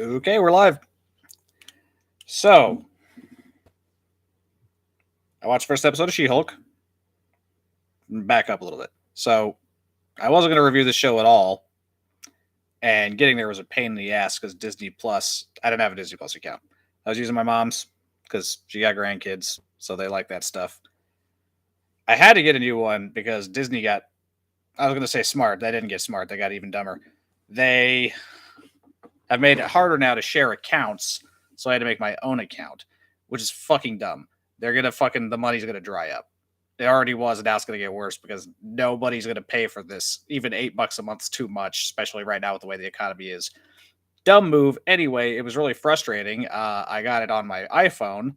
Okay, we're live. So, I watched the first episode of She-Hulk. Back up a little bit. So, I wasn't going to review the show at all. And getting there was a pain in the ass because Disney Plus, I didn't have a Disney Plus account. I was using my mom's because she got grandkids, so they like that stuff. I had to get a new one because Disney got, I was going to say smart. They didn't get smart. They got even dumber. They have made it harder now to share accounts, so I had to make my own account, which is fucking dumb. They're going to the money's going to dry up. It already was, and now it's going to get worse because nobody's going to pay for this. Even $8 a month's too much, especially right now with the way the economy is. Dumb move. Anyway, it was really frustrating. I got it on my iPhone,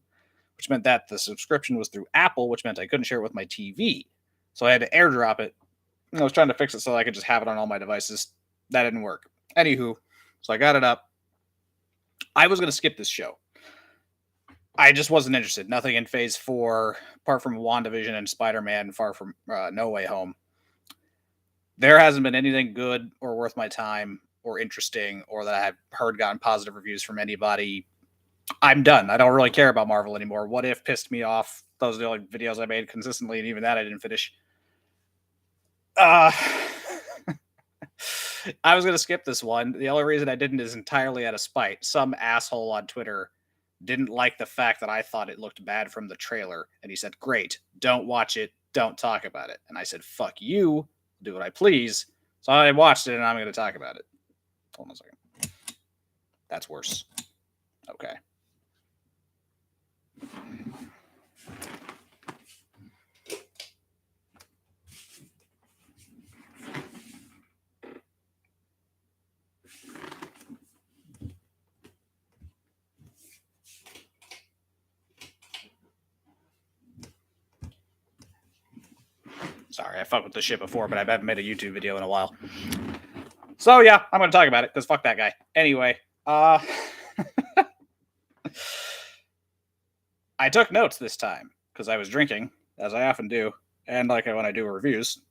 which meant that the subscription was through Apple, which meant I couldn't share it with my TV. So I had to airdrop it. I was trying to fix it so I could just have it on all my devices. That didn't work. Anywho, so I got it up. I was going to skip this show. I just wasn't interested. Nothing in Phase 4, apart from WandaVision and Spider-Man, Far From No Way Home. There hasn't been anything good or worth my time or interesting or that I've heard gotten positive reviews from anybody. I'm done. I don't really care about Marvel anymore. What If pissed me off. Those are the only videos I made consistently, and even that I didn't finish. I was going to skip this one. The only reason I didn't is entirely out of spite. Some asshole on Twitter didn't like the fact that I thought it looked bad from the trailer. And he said, great, don't watch it, don't talk about it. And I said, fuck you, do what I please. So I watched it and I'm going to talk about it. Hold on a second. That's worse. Okay. Sorry, I fucked with this shit before, but I haven't made a YouTube video in a while. So yeah, I'm going to talk about it because fuck that guy. Anyway, I took notes this time because I was drinking, as I often do, and like when I do reviews.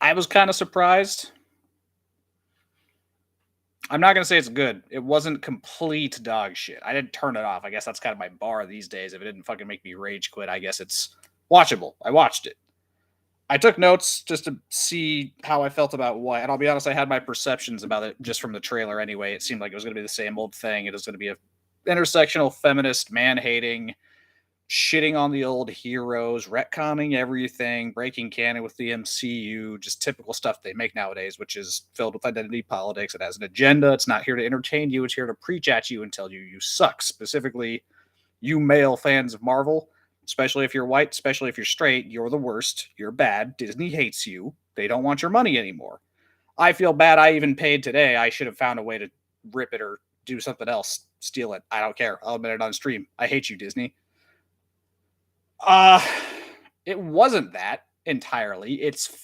I was kind of surprised. I'm not going to say it's good. It wasn't complete dog shit. I didn't turn it off. I guess that's kind of my bar these days. If it didn't fucking make me rage quit, I guess it's watchable. I watched it. I took notes just to see how I felt about what, and I'll be honest, I had my perceptions about it just from the trailer anyway. It seemed like it was going to be the same old thing. It was going to be a intersectional feminist, man-hating, shitting on the old heroes, retconning everything, breaking canon with the MCU, just typical stuff they make nowadays, which is filled with identity politics. It has an agenda. It's not here to entertain you. It's here to preach at you and tell you you suck. Specifically, you male fans of Marvel, especially if you're white, especially if you're straight, you're the worst. You're bad. Disney hates you. They don't want your money anymore. I feel bad. I even paid today. I should have found a way to rip it or do something else. Steal it. I don't care. I'll admit it on stream. I hate you, Disney. It wasn't that entirely. It's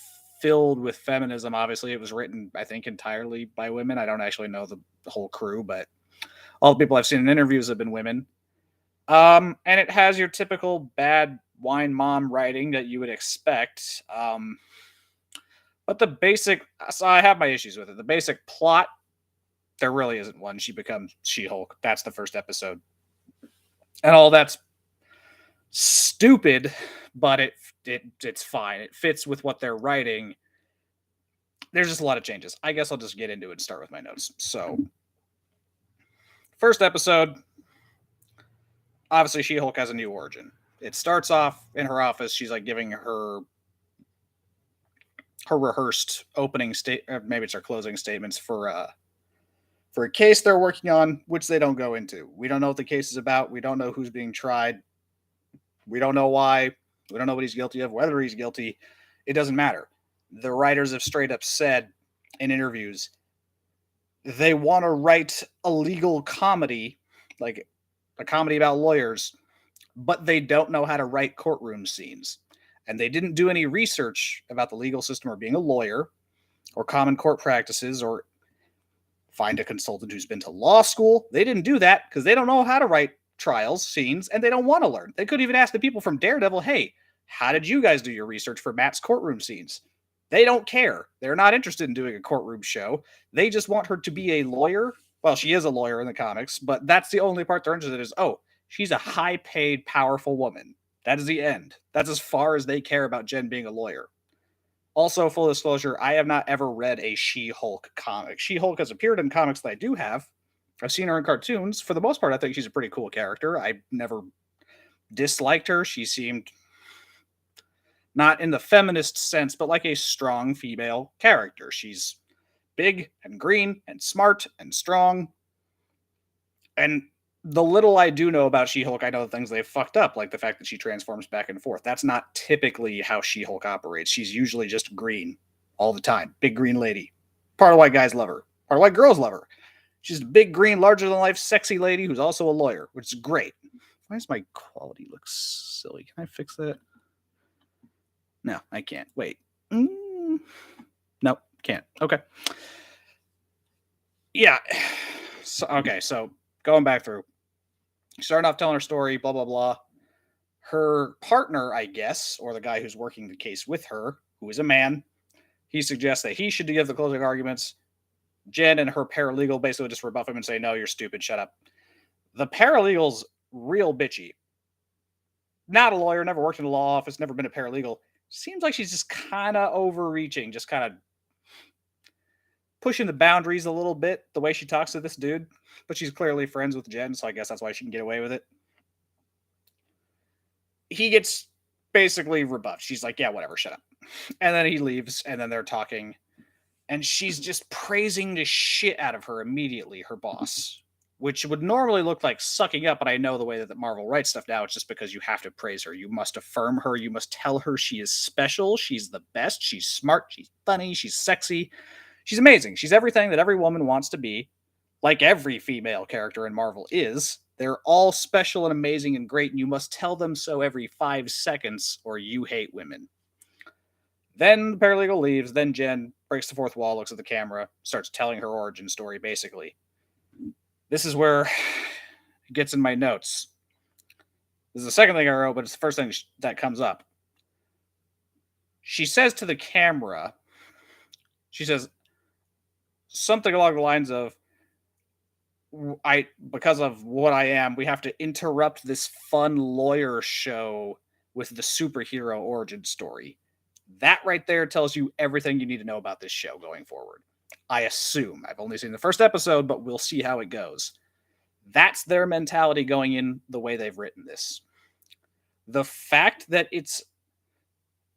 filled with feminism. Obviously, it was written, I think, entirely by women. I don't actually know the whole crew, but all the people I've seen in interviews have been women. And it has your typical bad wine mom writing that you would expect. But the basic, so I have my issues with it. The basic plot, there really isn't one. She becomes She-Hulk. That's the first episode. And all that's stupid, but it's fine. It fits with what they're writing. There's just a lot of changes. I guess I'll just get into it and start with my notes. So, first episode, obviously She-Hulk has a new origin. It starts off in her office. She's like giving her rehearsed opening maybe it's her closing statements for a case they're working on, which they don't go into. We don't know what the case is about. We don't know who's being tried. We don't know why. We don't know what he's guilty of, whether he's guilty. It doesn't matter. The writers have straight up said in interviews they want to write a legal comedy, like a comedy about lawyers, but they don't know how to write courtroom scenes. And they didn't do any research about the legal system or being a lawyer or common court practices or find a consultant who's been to law school. They didn't do that because they don't know how to write trials, scenes, and they don't want to learn. They could even ask the people from Daredevil, hey, how did you guys do your research for Matt's courtroom scenes? They don't care. They're not interested in doing a courtroom show. They just want her to be a lawyer. Well, she is a lawyer in the comics, but that's the only part they're interested in is, oh, she's a high-paid, powerful woman. That is the end. That's as far as they care about Jen being a lawyer. Also, full disclosure, I have not ever read a She-Hulk comic. She-Hulk has appeared in comics that I do have. I've seen her in cartoons. For the most part, I think she's a pretty cool character. I never disliked her. She seemed not in the feminist sense, but like a strong female character. She's big and green and smart and strong. And the little I do know about She-Hulk, I know the things they've fucked up, like the fact that she transforms back and forth. That's not typically how She-Hulk operates. She's usually just green all the time. Big green lady. Part of why guys love her. Part of why girls love her. She's a big green, larger-than-life, sexy lady who's also a lawyer, which is great. Why does my quality look silly? Can I fix that? No, I can't. Wait. Nope, can't. Okay. Yeah. So going back through. Starting off telling her story, blah, blah, blah. Her partner, I guess, or the guy who's working the case with her, who is a man, he suggests that he should give the closing arguments. Jen and her paralegal basically just rebuff him and say, no, you're stupid, shut up. The paralegal's real bitchy. Not a lawyer, never worked in a law office, never been a paralegal. Seems like she's just kind of overreaching, just kind of pushing the boundaries a little bit, the way she talks to this dude. But she's clearly friends with Jen, so I guess that's why she can get away with it. He gets basically rebuffed. She's like, yeah, whatever, shut up. And then he leaves, and then they're talking. And she's just praising the shit out of her immediately, her boss. Which would normally look like sucking up, but I know the way that Marvel writes stuff now, it's just because you have to praise her. You must affirm her. You must tell her she is special. She's the best. She's smart. She's funny. She's sexy. She's amazing. She's everything that every woman wants to be, like every female character in Marvel is. They're all special and amazing and great, and you must tell them so every 5 seconds, or you hate women. Then the paralegal leaves. Then Jen breaks the fourth wall, looks at the camera, starts telling her origin story, basically. This is where it gets in my notes. This is the second thing I wrote, but it's the first thing that comes up. She says to the camera, she says something along the lines of, because of what I am, we have to interrupt this fun lawyer show with the superhero origin story. That right there tells you everything you need to know about this show going forward. I assume. I've only seen the first episode, but we'll see how it goes. That's their mentality going in the way they've written this. The fact that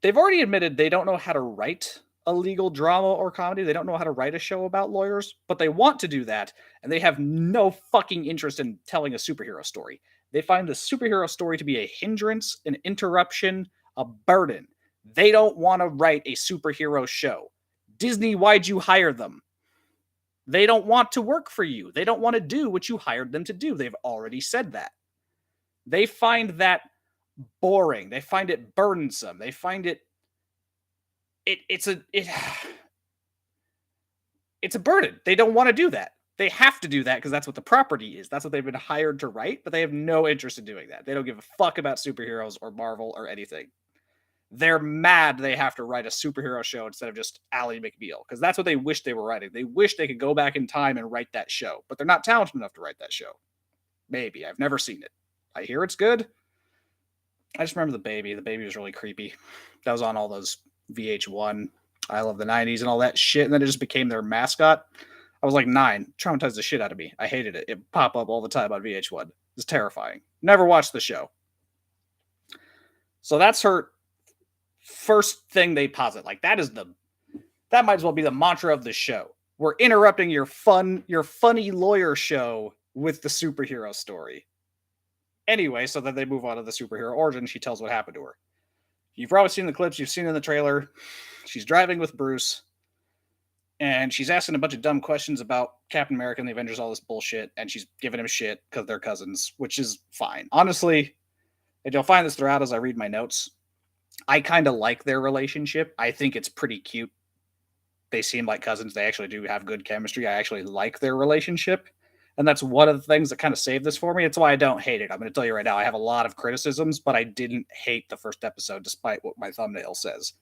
they've already admitted they don't know how to write a legal drama or comedy. They don't know how to write a show about lawyers, but they want to do that, and they have no fucking interest in telling a superhero story. They find the superhero story to be a hindrance, an interruption, a burden. They don't want to write a superhero show. Disney, why'd you hire them? They don't want to work for you. They don't want to do what you hired them to do. They've already said that. They find that boring. They find it burdensome. They find it's a burden. They don't want to do that. They have to do that because that's what the property is. That's what they've been hired to write, but they have no interest in doing that. They don't give a fuck about superheroes or Marvel or anything. They're mad they have to write a superhero show instead of just Ally McBeal, because that's what they wish they were writing. They wish they could go back in time and write that show, but they're not talented enough to write that show. Maybe. I've never seen it. I hear it's good. I just remember the baby. The baby was really creepy. That was on all those VH1, I Love the 90s and all that shit, and then it just became their mascot. I was like 9. Traumatized the shit out of me. I hated it. It popped up all the time on VH1. It was terrifying. Never watched the show. So that's her first thing they posit. Like, that might as well be the mantra of the show. We're interrupting your funny lawyer show with the superhero story. Anyway, so then they move on to the superhero origin. She tells what happened to her. You've probably seen the clips. You've seen in the trailer. She's driving with Bruce, and she's asking a bunch of dumb questions about Captain America and the Avengers, all this bullshit, and she's giving him shit because they're cousins, which is fine. Honestly, and you'll find this throughout as I read my notes, I kind of like their relationship. I think it's pretty cute. They seem like cousins. They actually do have good chemistry. I actually like their relationship. And that's one of the things that kind of saved this for me. It's why I don't hate it. I'm going to tell you right now, I have a lot of criticisms, but I didn't hate the first episode, despite what my thumbnail says.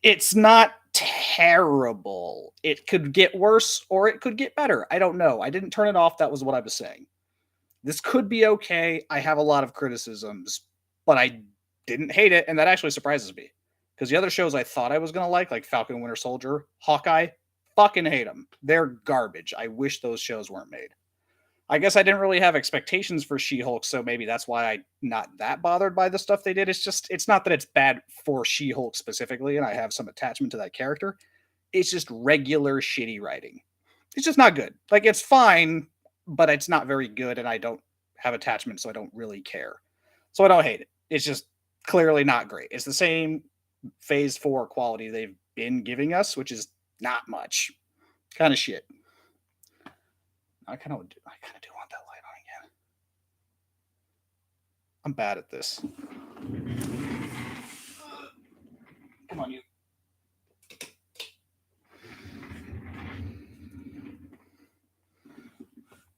It's not terrible. It could get worse or it could get better. I don't know. I didn't turn it off. That was what I was saying. This could be okay. I have a lot of criticisms, but I didn't hate it, and that actually surprises me. Because the other shows I thought I was gonna like Falcon and Winter Soldier, Hawkeye, fucking hate them. They're garbage. I wish those shows weren't made. I guess I didn't really have expectations for She-Hulk, so maybe that's why I'm not that bothered by the stuff they did. It's not that it's bad for She-Hulk specifically, and I have some attachment to that character. It's just regular shitty writing. It's just not good. Like it's fine, but it's not very good, and I don't have attachment, so I don't really care. So I don't hate it. It's just clearly not great. It's the same Phase 4 quality they've been giving us, which is not much. Kind of shit. I kind of do want that light on again. I'm bad at this. Come on, you.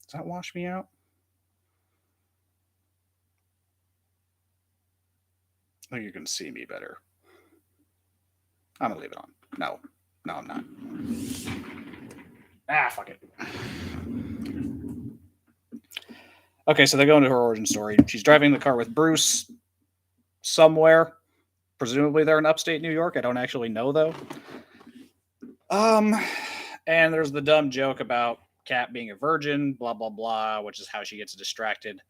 Does that wash me out? I think you can see me better. I'm gonna leave it on. No, I'm not. Fuck it. Okay, so they go into her origin story. She's driving the car with Bruce somewhere. Presumably they're in upstate New York. I don't actually know though. And there's the dumb joke about Kat being a virgin, blah blah blah, which is how she gets distracted.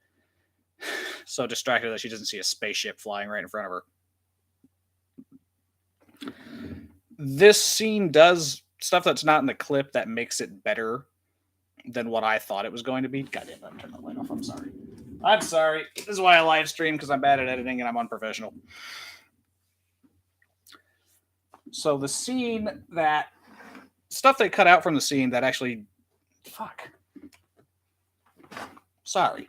So distracted that she doesn't see a spaceship flying right in front of her. This scene does stuff that's not in the clip that makes it better than what I thought it was going to be. Goddamn, I turned the light off. I'm sorry. I'm sorry. This is why I live stream, because I'm bad at editing and I'm unprofessional. So the scene that stuff they cut out from the scene that actually fuck. Sorry.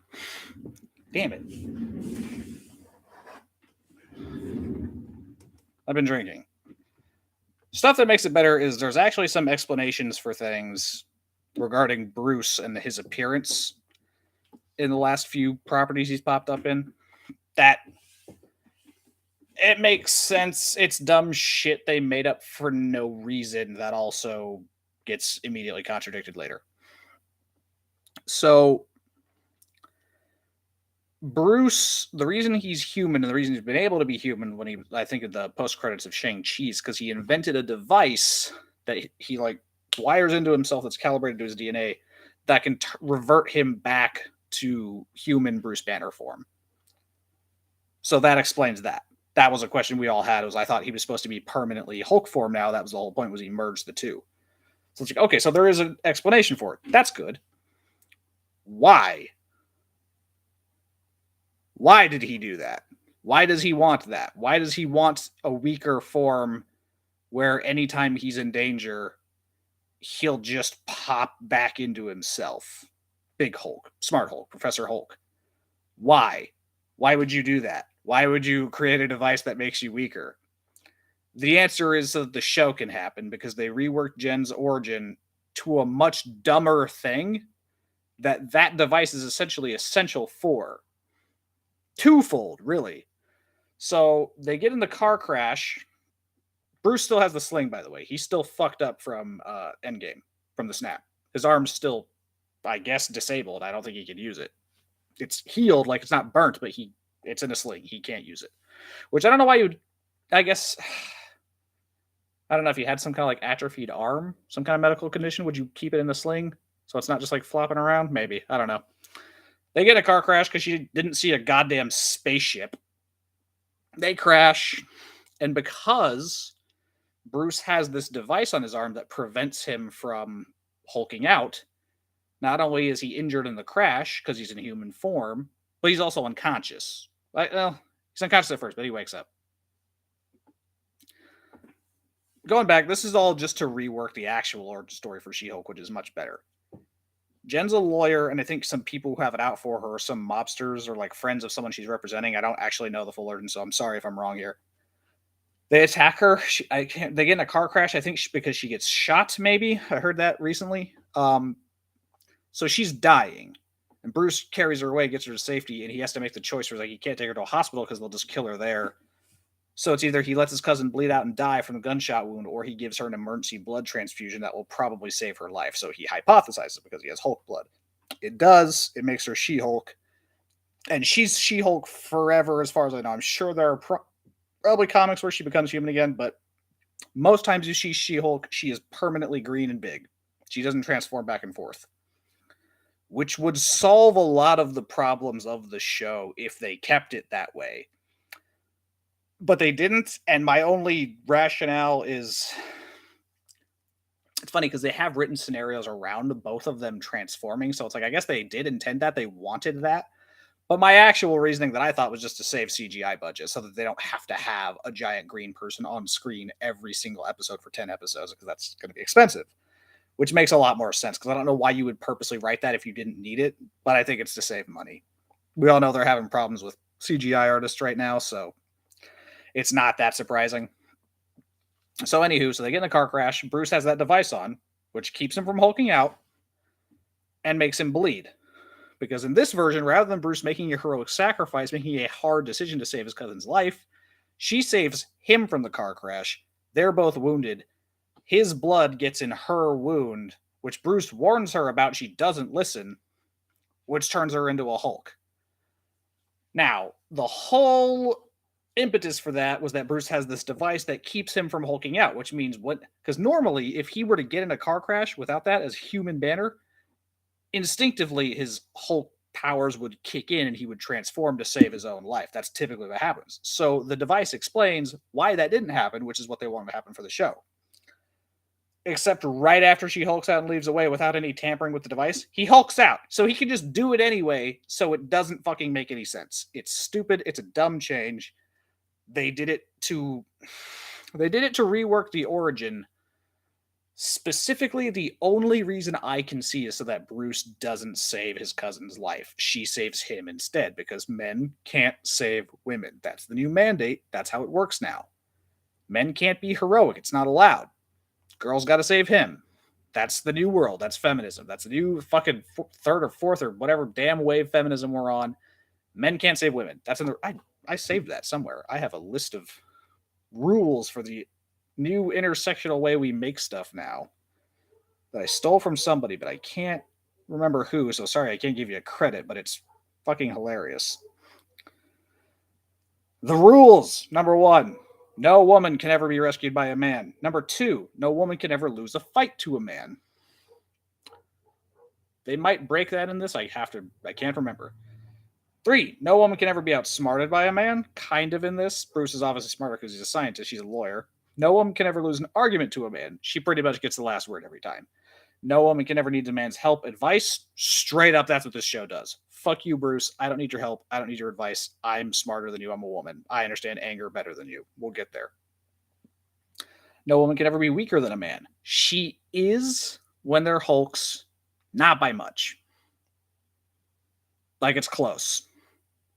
Damn it. I've been drinking. Stuff that makes it better is there's actually some explanations for things regarding Bruce and his appearance in the last few properties he's popped up in. That it makes sense. It's dumb shit they made up for no reason that also gets immediately contradicted later. So Bruce, the reason he's human and the reason he's been able to be human when I think of the post credits of Shang-Chi is because he invented a device that he like wires into himself that's calibrated to his DNA that can revert him back to human Bruce Banner form. So that explains that. That was a question we all had. Was I thought he was supposed to be permanently Hulk form now. That was the whole point, was he merged the two. So it's like, okay, so there is an explanation for it. That's good. Why? Why did he do that? Why does he want that? Why does he want a weaker form where anytime he's in danger, he'll just pop back into himself? Big Hulk, Smart Hulk, Professor Hulk. Why? Why would you do that? Why would you create a device that makes you weaker? The answer is so that the show can happen, because they reworked Jen's origin to a much dumber thing that device is essentially essential for. Twofold, really. So they get in the car crash. Bruce still has the sling, by the way. He's still fucked up from Endgame, from the snap. His arm's still, I guess, disabled. I don't think he can use it. It's healed, like it's not burnt, but it's in a sling. He can't use it. Which I don't know why you'd, I guess, I don't know if you had some kind of like atrophied arm, some kind of medical condition, would you keep it in the sling so it's not just like flopping around? Maybe. I don't know. They get a car crash because she didn't see a goddamn spaceship. They crash, and because Bruce has this device on his arm that prevents him from hulking out, not only is he injured in the crash because he's in human form, but he's also unconscious. Well, he's unconscious at first, but he wakes up. Going back, this is all just to rework the actual origin story for She-Hulk, which is much better. Jen's a lawyer, and I think some people who have it out for her are some mobsters or like friends of someone she's representing. I don't actually know the full origin, so I'm sorry if I'm wrong here. They attack her. They get in a car crash, I think, because she gets shot, maybe. I heard that recently. So she's dying. And Bruce carries her away, gets her to safety, and he has to make the choice where he can't take her to a hospital because they'll just kill her there. So it's either he lets his cousin bleed out and die from a gunshot wound, or he gives her an emergency blood transfusion that will probably save her life. So he hypothesizes because he has Hulk blood. It does. It makes her She-Hulk. And she's She-Hulk forever, as far as I know. I'm sure there are probably comics where she becomes human again, but most times you see She-Hulk, she is permanently green and big. She doesn't transform back and forth, which would solve a lot of the problems of the show if they kept it that way. But they didn't, and my only rationale is, it's funny because they have written scenarios around both of them transforming, so it's like, I guess they did intend that, they wanted that. But my actual reasoning that I thought was just to save CGI budget so that they don't have to have a giant green person on screen every single episode for 10 episodes, because that's going to be expensive, which makes a lot more sense, because I don't know why you would purposely write that if you didn't need it, but I think it's to save money. We all know they're having problems with CGI artists right now, so it's not that surprising. So anywho, so they get in a car crash. Bruce has that device on, which keeps him from hulking out and makes him bleed. Because in this version, rather than Bruce making a heroic sacrifice, making a hard decision to save his cousin's life, she saves him from the car crash. They're both wounded. His blood gets in her wound, which Bruce warns her about. She doesn't listen, which turns her into a Hulk. Now, the whole impetus for that was that Bruce has this device that keeps him from hulking out, which means what? Because normally, if he were to get in a car crash without that as human Banner, instinctively his Hulk powers would kick in and he would transform to save his own life. That's typically what happens. So the device explains why that didn't happen, which is what they wanted to happen for the show. Except right after she hulks out and leaves away without any tampering with the device, he hulks out. So he can just do it anyway, so it doesn't fucking make any sense. It's stupid. It's a dumb change. They did it to rework the origin. Specifically, the only reason I can see is so that Bruce doesn't save his cousin's life. She saves him instead, because men can't save women. That's the new mandate. That's how it works now. Men can't be heroic. It's not allowed. Girls got to save him. That's the new world. That's feminism. That's the new fucking third or fourth or whatever damn wave feminism we're on. Men can't save women. That's in the... I saved that somewhere. I have a list of rules for the new intersectional way we make stuff now that I stole from somebody, but I can't remember who, so sorry, I can't give you a credit, but it's fucking hilarious. The rules. Number 1, no woman can ever be rescued by a man. Number 2, no woman can ever lose a fight to a man. They might break that in this. I can't remember. 3, no woman can ever be outsmarted by a man. Kind of in this. Bruce is obviously smarter because he's a scientist. She's a lawyer. No woman can ever lose an argument to a man. She pretty much gets the last word every time. No woman can ever need a man's help, advice. Straight up, that's what this show does. Fuck you, Bruce. I don't need your help. I don't need your advice. I'm smarter than you. I'm a woman. I understand anger better than you. We'll get there. No woman can ever be weaker than a man. She is when they're Hulks, not by much. Like, it's close.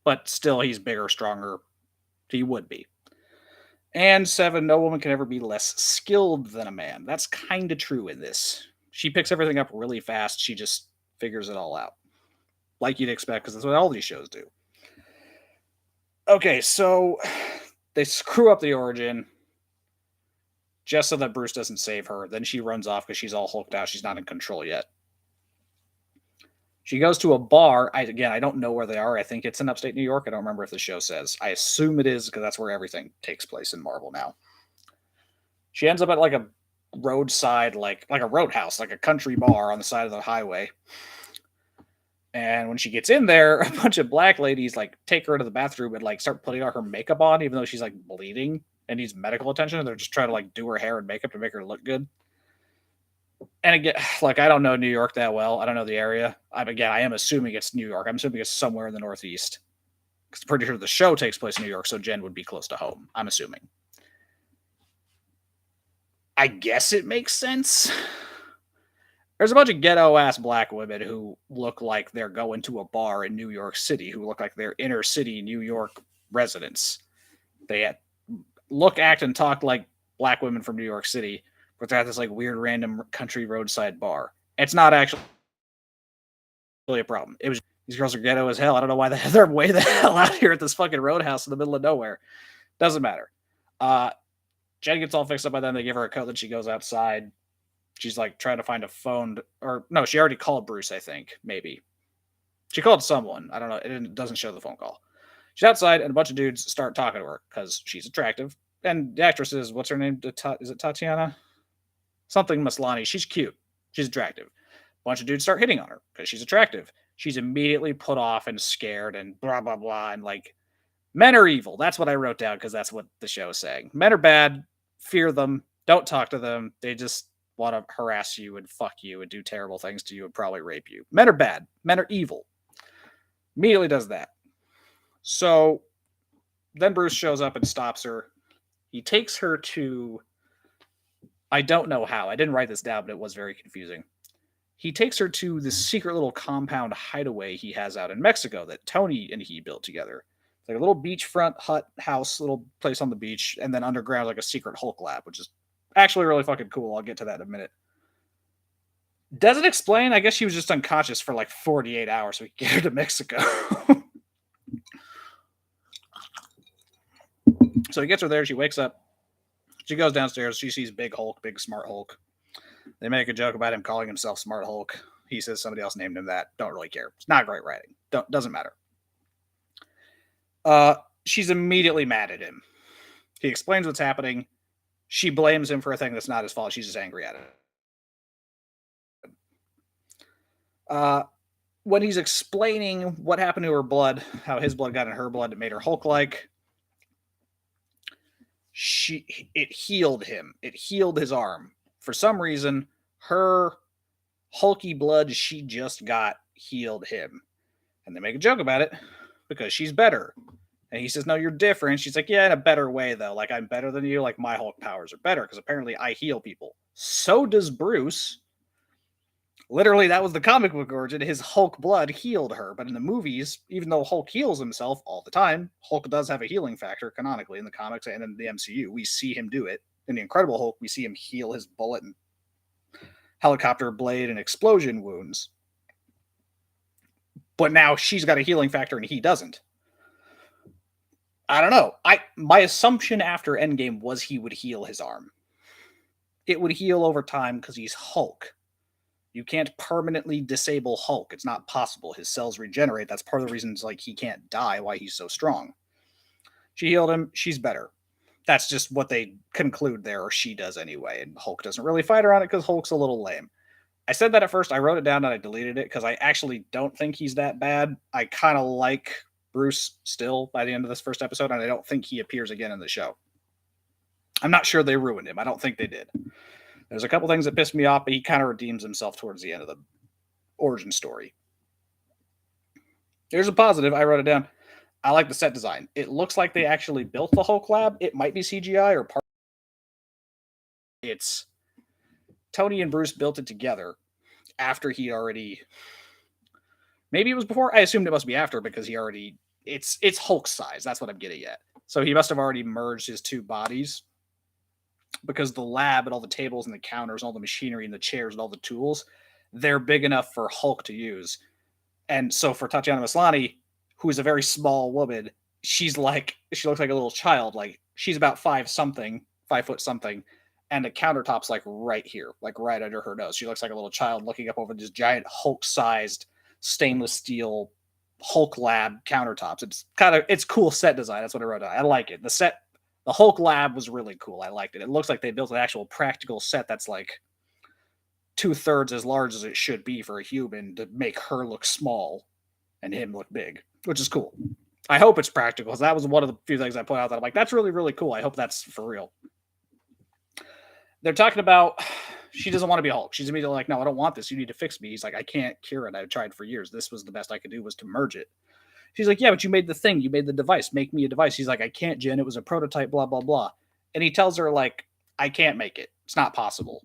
But still, he's bigger, stronger. He would be. And 7, no woman can ever be less skilled than a man. That's kind of true in this. She picks everything up really fast. She just figures it all out. Like you'd expect, because that's what all these shows do. Okay, so they screw up the origin just so that Bruce doesn't save her. Then she runs off because she's all hulked out. She's not in control yet. She goes to a bar. I don't know where they are. I think it's in upstate New York. I don't remember if the show says. I assume it is, because that's where everything takes place in Marvel now. She ends up at like a roadside, like a roadhouse, like a country bar on the side of the highway. And when she gets in there, a bunch of black ladies like take her to the bathroom and like start putting her makeup on, even though she's like bleeding and needs medical attention. They're just trying to like do her hair and makeup to make her look good. And again, like, I don't know New York that well. I don't know the area. I am assuming it's New York. I'm assuming it's somewhere in the Northeast. Because I'm pretty sure the show takes place in New York, so Jen would be close to home. I'm assuming. I guess it makes sense. There's a bunch of ghetto-ass black women who look like they're going to a bar in New York City, who look like they're inner-city New York residents. They look, act, and talk like black women from New York City, but they're at this like weird random country roadside bar. It's not actually a problem. It was, these girls are ghetto as hell. I don't know why they're way the hell out here at this fucking roadhouse in the middle of nowhere. Doesn't matter. Uh, Jen gets all fixed up by then. They give her a coat, then she goes outside. She's like trying to find a phone, or no, she already called Bruce, I think, maybe. She called someone. I don't know. It doesn't show the phone call. She's outside, and a bunch of dudes start talking to her because she's attractive. And the actress is, what's her name? Is it Tatiana? Something Maslany. She's cute. She's attractive. A bunch of dudes start hitting on her because she's attractive. She's immediately put off and scared and blah, blah, blah. And like, men are evil. That's what I wrote down because that's what the show is saying. Men are bad. Fear them. Don't talk to them. They just want to harass you and fuck you and do terrible things to you and probably rape you. Men are bad. Men are evil. Immediately does that. So then Bruce shows up and stops her. He takes her to, I don't know how. I didn't write this down, but it was very confusing. He takes her to this secret little compound hideaway he has out in Mexico that Tony and he built together. It's like a little beachfront hut house, little place on the beach, and then underground like a secret Hulk lab, which is actually really fucking cool. I'll get to that in a minute. Doesn't explain. I guess she was just unconscious for like 48 hours, so we get her to Mexico. So he gets her there. She wakes up. She goes downstairs. She sees Big Hulk, Big Smart Hulk. They make a joke about him calling himself Smart Hulk. He says somebody else named him that. Don't really care. It's not great writing. Doesn't matter. She's immediately mad at him. He explains what's happening. She blames him for a thing that's not his fault. She's just angry at it. When he's explaining what happened to her blood, how his blood got in her blood, it made her Hulk-like. It healed him. It healed his arm. For some reason, her hulky blood she just got healed him. And they make a joke about it because she's better. And he says, no, you're different. She's like, yeah, in a better way, though. Like, I'm better than you. Like, my Hulk powers are better because apparently I heal people. So does Bruce. Literally, that was the comic book origin. His Hulk blood healed her. But in the movies, even though Hulk heals himself all the time, Hulk does have a healing factor canonically in the comics and in the MCU. We see him do it. In the Incredible Hulk, we see him heal his bullet and helicopter blade and explosion wounds. But now she's got a healing factor and he doesn't. I don't know. My assumption after Endgame was he would heal his arm. It would heal over time because he's Hulk. You can't permanently disable Hulk. It's not possible. His cells regenerate. That's part of the reasons like he can't die, why he's so strong. She healed him. She's better. That's just what they conclude there, or she does anyway. And Hulk doesn't really fight her on it because Hulk's a little lame. I said that at first. I wrote it down and I deleted it because I actually don't think he's that bad. I kind of like Bruce still by the end of this first episode, and I don't think he appears again in the show. I'm not sure they ruined him. I don't think they did. There's a couple things that pissed me off, but he kind of redeems himself towards the end of the origin story. Here's a positive. I wrote it down. I like the set design. It looks like they actually built the Hulk lab. It might be CGI or part. It's Tony and Bruce built it together after he already. Maybe it was before. I assumed it must be after because he already. It's Hulk size. That's what I'm getting at. So he must have already merged his two bodies. Because the lab and all the tables and the counters and all the machinery and the chairs and all the tools, they're big enough for Hulk to use. And so for Tatiana Maslany, who is a very small woman, she looks like a little child. Like she's about 5 foot something, and the countertop's like right here, like right under her nose. She looks like a little child looking up over this giant Hulk-sized stainless steel Hulk lab countertops. It's cool set design. That's what I wrote down. I like it. The Hulk lab was really cool. I liked it. It looks like they built an actual practical set that's like 2/3 as large as it should be for a human to make her look small and him look big, which is cool. I hope it's practical because that was one of the few things I put out that I'm like, that's really, really cool. I hope that's for real. They're talking about she doesn't want to be Hulk. She's immediately like, no, I don't want this. You need to fix me. He's like, I can't cure it. I've tried for years. This was the best I could do was to merge it. She's like, yeah, but you made the thing. You made the device. Make me a device. He's like, I can't, Jen. It was a prototype, blah, blah, blah. And he tells her, like, I can't make it. It's not possible.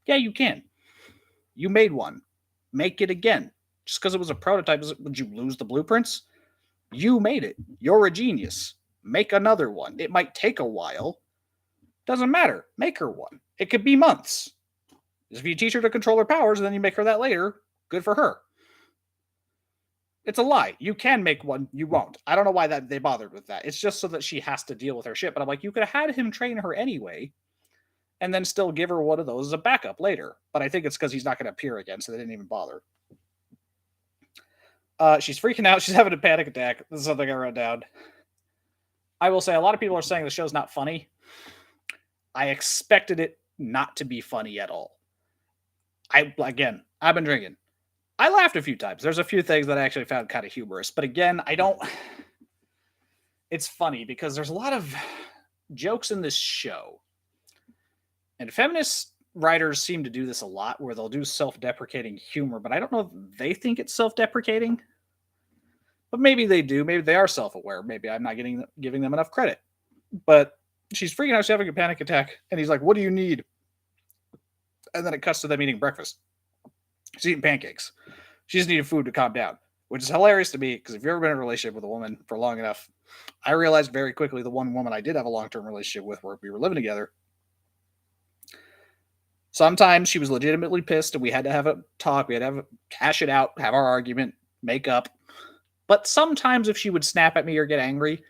Yeah, you can. You made one. Make it again. Just because it was a prototype, would you lose the blueprints? You made it. You're a genius. Make another one. It might take a while. Doesn't matter. Make her one. It could be months. If you teach her to control her powers and then you make her that later, good for her. It's a lie. You can make one. You won't. I don't know why that they bothered with that. It's just so that she has to deal with her shit. But I'm like, you could have had him train her anyway, and then still give her one of those as a backup later. But I think it's because he's not going to appear again, so they didn't even bother. She's freaking out. She's having a panic attack. This is something I wrote down. I will say a lot of people are saying the show's not funny. I expected it not to be funny at all. I've been drinking. I laughed a few times. There's a few things that I actually found kind of humorous, but again, I don't. It's funny because there's a lot of jokes in this show, and feminist writers seem to do this a lot, where they'll do self-deprecating humor, but I don't know if they think it's self-deprecating. But maybe they do. Maybe they are self-aware. Maybe I'm not giving them enough credit. But she's freaking out. She's having a panic attack, and he's like, "What do you need?" And then it cuts to them eating breakfast. She's eating pancakes. She just needed food to calm down, which is hilarious to me because if you've ever been in a relationship with a woman for long enough, I realized very quickly the one woman I did have a long-term relationship with where we were living together, sometimes she was legitimately pissed and we had to have a talk. We had to hash it out, have our argument, make up. But sometimes if she would snap at me or get angry,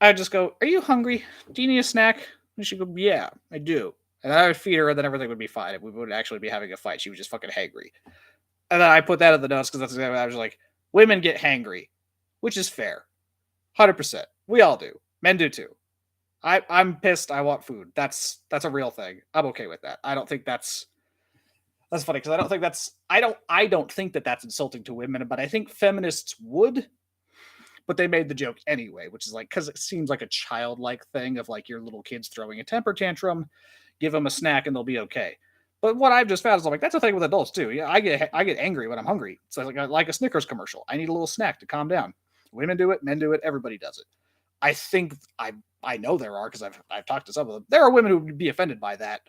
I'd just go, "Are you hungry? Do you need a snack?" And she'd go, "Yeah, I do." And then I would feed her, and then everything would be fine. We would actually be having a fight. She was just fucking hangry. And then I put that in the notes because that's exactly what I was like. Women get hangry, which is fair. 100%. We all do. Men do too. I'm pissed. I want food. That's a real thing. I'm okay with that. I don't think that's funny because I don't think that that's insulting to women, but I think feminists would. But they made the joke anyway, which is like because it seems like a childlike thing of like your little kids throwing a temper tantrum, give them a snack and they'll be okay. But what I've just found is I'm like that's a thing with adults too. Yeah, I get angry when I'm hungry. So like a Snickers commercial. I need a little snack to calm down. Women do it, men do it, everybody does it. I think I know there are because I've talked to some of them. There are women who would be offended by that.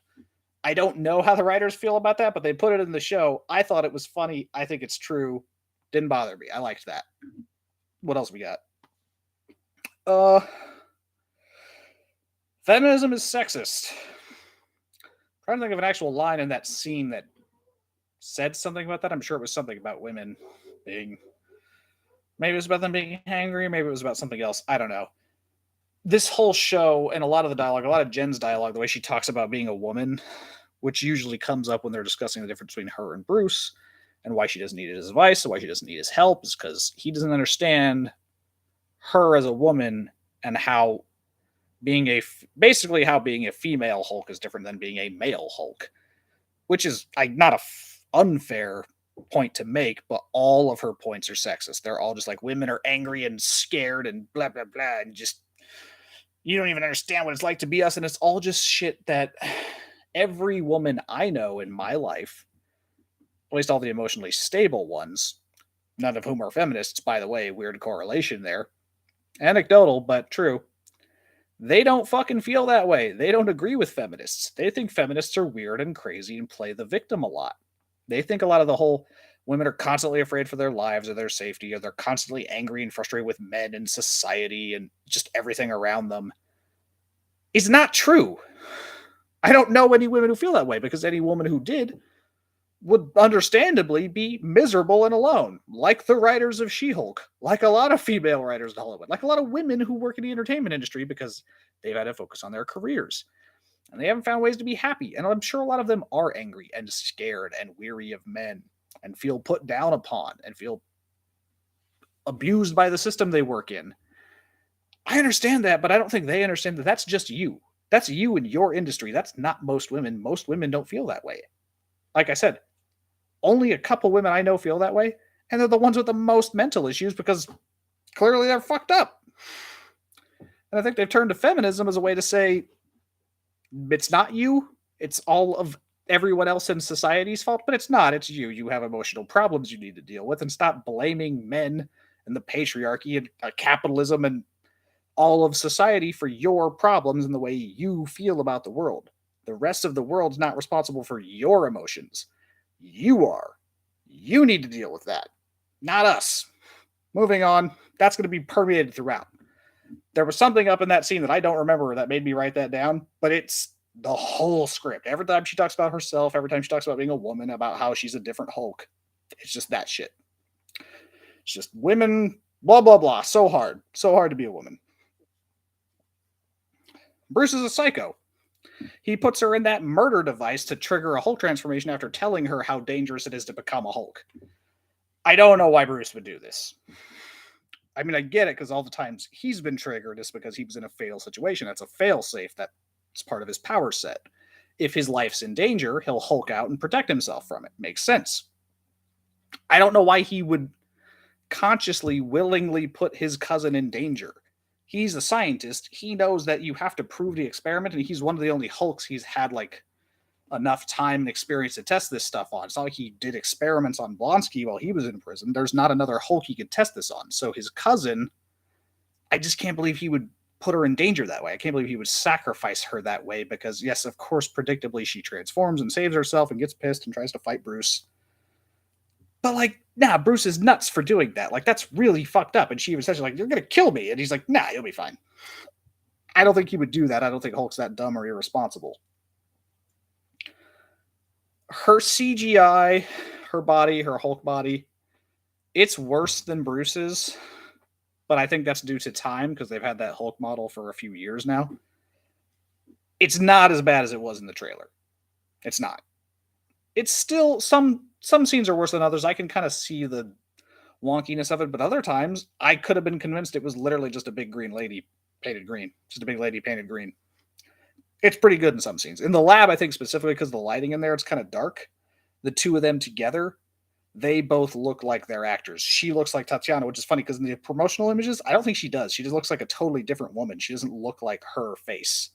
I don't know how the writers feel about that, but they put it in the show. I thought it was funny. I think it's true. Didn't bother me. I liked that. What else we got? Feminism is sexist. I'm trying to think of an actual line in that scene that said something about that. I'm sure it was something about women being. Maybe it was about them being angry. Maybe it was about something else. I don't know. This whole show and a lot of the dialogue, a lot of Jen's dialogue, the way she talks about being a woman, which usually comes up when they're discussing the difference between her and Bruce and why she doesn't need his advice and why she doesn't need his help, is because he doesn't understand her as a woman and how being a female Hulk is different than being a male Hulk, which is not a unfair point to make, but all of her points are sexist. They're all just like women are angry and scared and blah blah blah, and just you don't even understand what it's like to be us, and it's all just shit that every woman I know in my life, at least all the emotionally stable ones, none of whom are feminists, by the way, weird correlation there. Anecdotal, but true. They don't fucking feel that way. They don't agree with feminists. They think feminists are weird and crazy and play the victim a lot. They think a lot of the whole women are constantly afraid for their lives or their safety, or they're constantly angry and frustrated with men and society and just everything around them. It's not true. I don't know any women who feel that way, because any woman who did would understandably be miserable and alone, like the writers of She-Hulk, like a lot of female writers in Hollywood, like a lot of women who work in the entertainment industry because they've had to focus on their careers and they haven't found ways to be happy. And I'm sure a lot of them are angry and scared and weary of men and feel put down upon and feel abused by the system they work in. I understand that, but I don't think they understand that that's just you. That's you in your industry. That's not most women. Most women don't feel that way. Like I said, only a couple women I know feel that way, and they're the ones with the most mental issues because clearly they're fucked up. And I think they've turned to feminism as a way to say, it's not you, it's all of everyone else in society's fault, but it's not. It's you. You have emotional problems you need to deal with, and stop blaming men and the patriarchy and capitalism and all of society for your problems and the way you feel about the world. The rest of the world's not responsible for your emotions. You are. You need to deal with that, not us. Moving on. That's going to be permeated throughout. There was something up in that scene that I don't remember that made me write that down, but it's the whole script. Every time she talks about herself, every time she talks about being a woman, about how she's a different Hulk, it's just that shit. It's just women, blah, blah, blah. So hard. So hard to be a woman. Bruce is a psycho. He puts her in that murder device to trigger a Hulk transformation after telling her how dangerous it is to become a Hulk. I don't know why Bruce would do this. I mean, I get it because all the times he's been triggered is because he was in a fail situation. That's a fail safe. That's part of his power set. If his life's in danger, he'll Hulk out and protect himself from it. Makes sense. I don't know why he would consciously, willingly put his cousin in danger. He's a scientist. He knows that you have to prove the experiment, and he's one of the only Hulks he's had like enough time and experience to test this stuff on. It's not like he did experiments on Blonsky while he was in prison. There's not another Hulk he could test this on. So his cousin, I just can't believe he would put her in danger that way. I can't believe he would sacrifice her that way because, yes, of course, predictably she transforms and saves herself and gets pissed and tries to fight Bruce. But, like, nah, Bruce is nuts for doing that. Like, that's really fucked up. And she was essentially like, you're going to kill me. And he's like, nah, you'll be fine. I don't think he would do that. I don't think Hulk's that dumb or irresponsible. Her CGI, her body, her Hulk body, it's worse than Bruce's. But I think that's due to time because they've had that Hulk model for a few years now. It's not as bad as it was in the trailer. It's not. It's still some scenes are worse than others. I can kind of see the wonkiness of it, but other times I could have been convinced it was literally just a big green lady painted green. Just a big lady painted green. It's pretty good in some scenes. In the lab, I think specifically because of the lighting in there, it's kind of dark. The two of them together, they both look like they're actors. She looks like Tatiana, which is funny because in the promotional images, I don't think she does. She just looks like a totally different woman. She doesn't look like her face.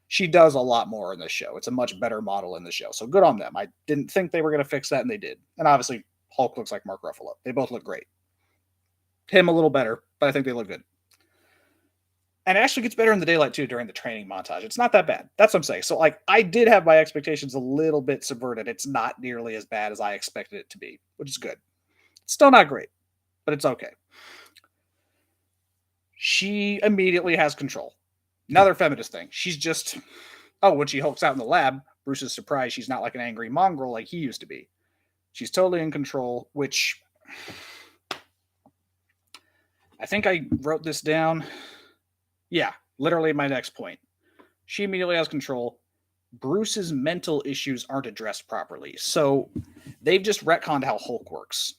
She does a lot more in this show. It's a much better model in the show. So good on them. I didn't think they were going to fix that, and they did. And obviously, Hulk looks like Mark Ruffalo. They both look great. Him a little better, but I think they look good. And it actually gets better in the daylight, too, during the training montage. It's not that bad. That's what I'm saying. So, like, I did have my expectations a little bit subverted. It's not nearly as bad as I expected it to be, which is good. It's still not great, but it's okay. She immediately has control. Another feminist thing. She's just, when she hulks out in the lab, Bruce is surprised she's not like an angry mongrel like he used to be. She's totally in control, which I think I wrote this down. Yeah, literally my next point. She immediately has control. Bruce's mental issues aren't addressed properly. So they've just retconned how Hulk works.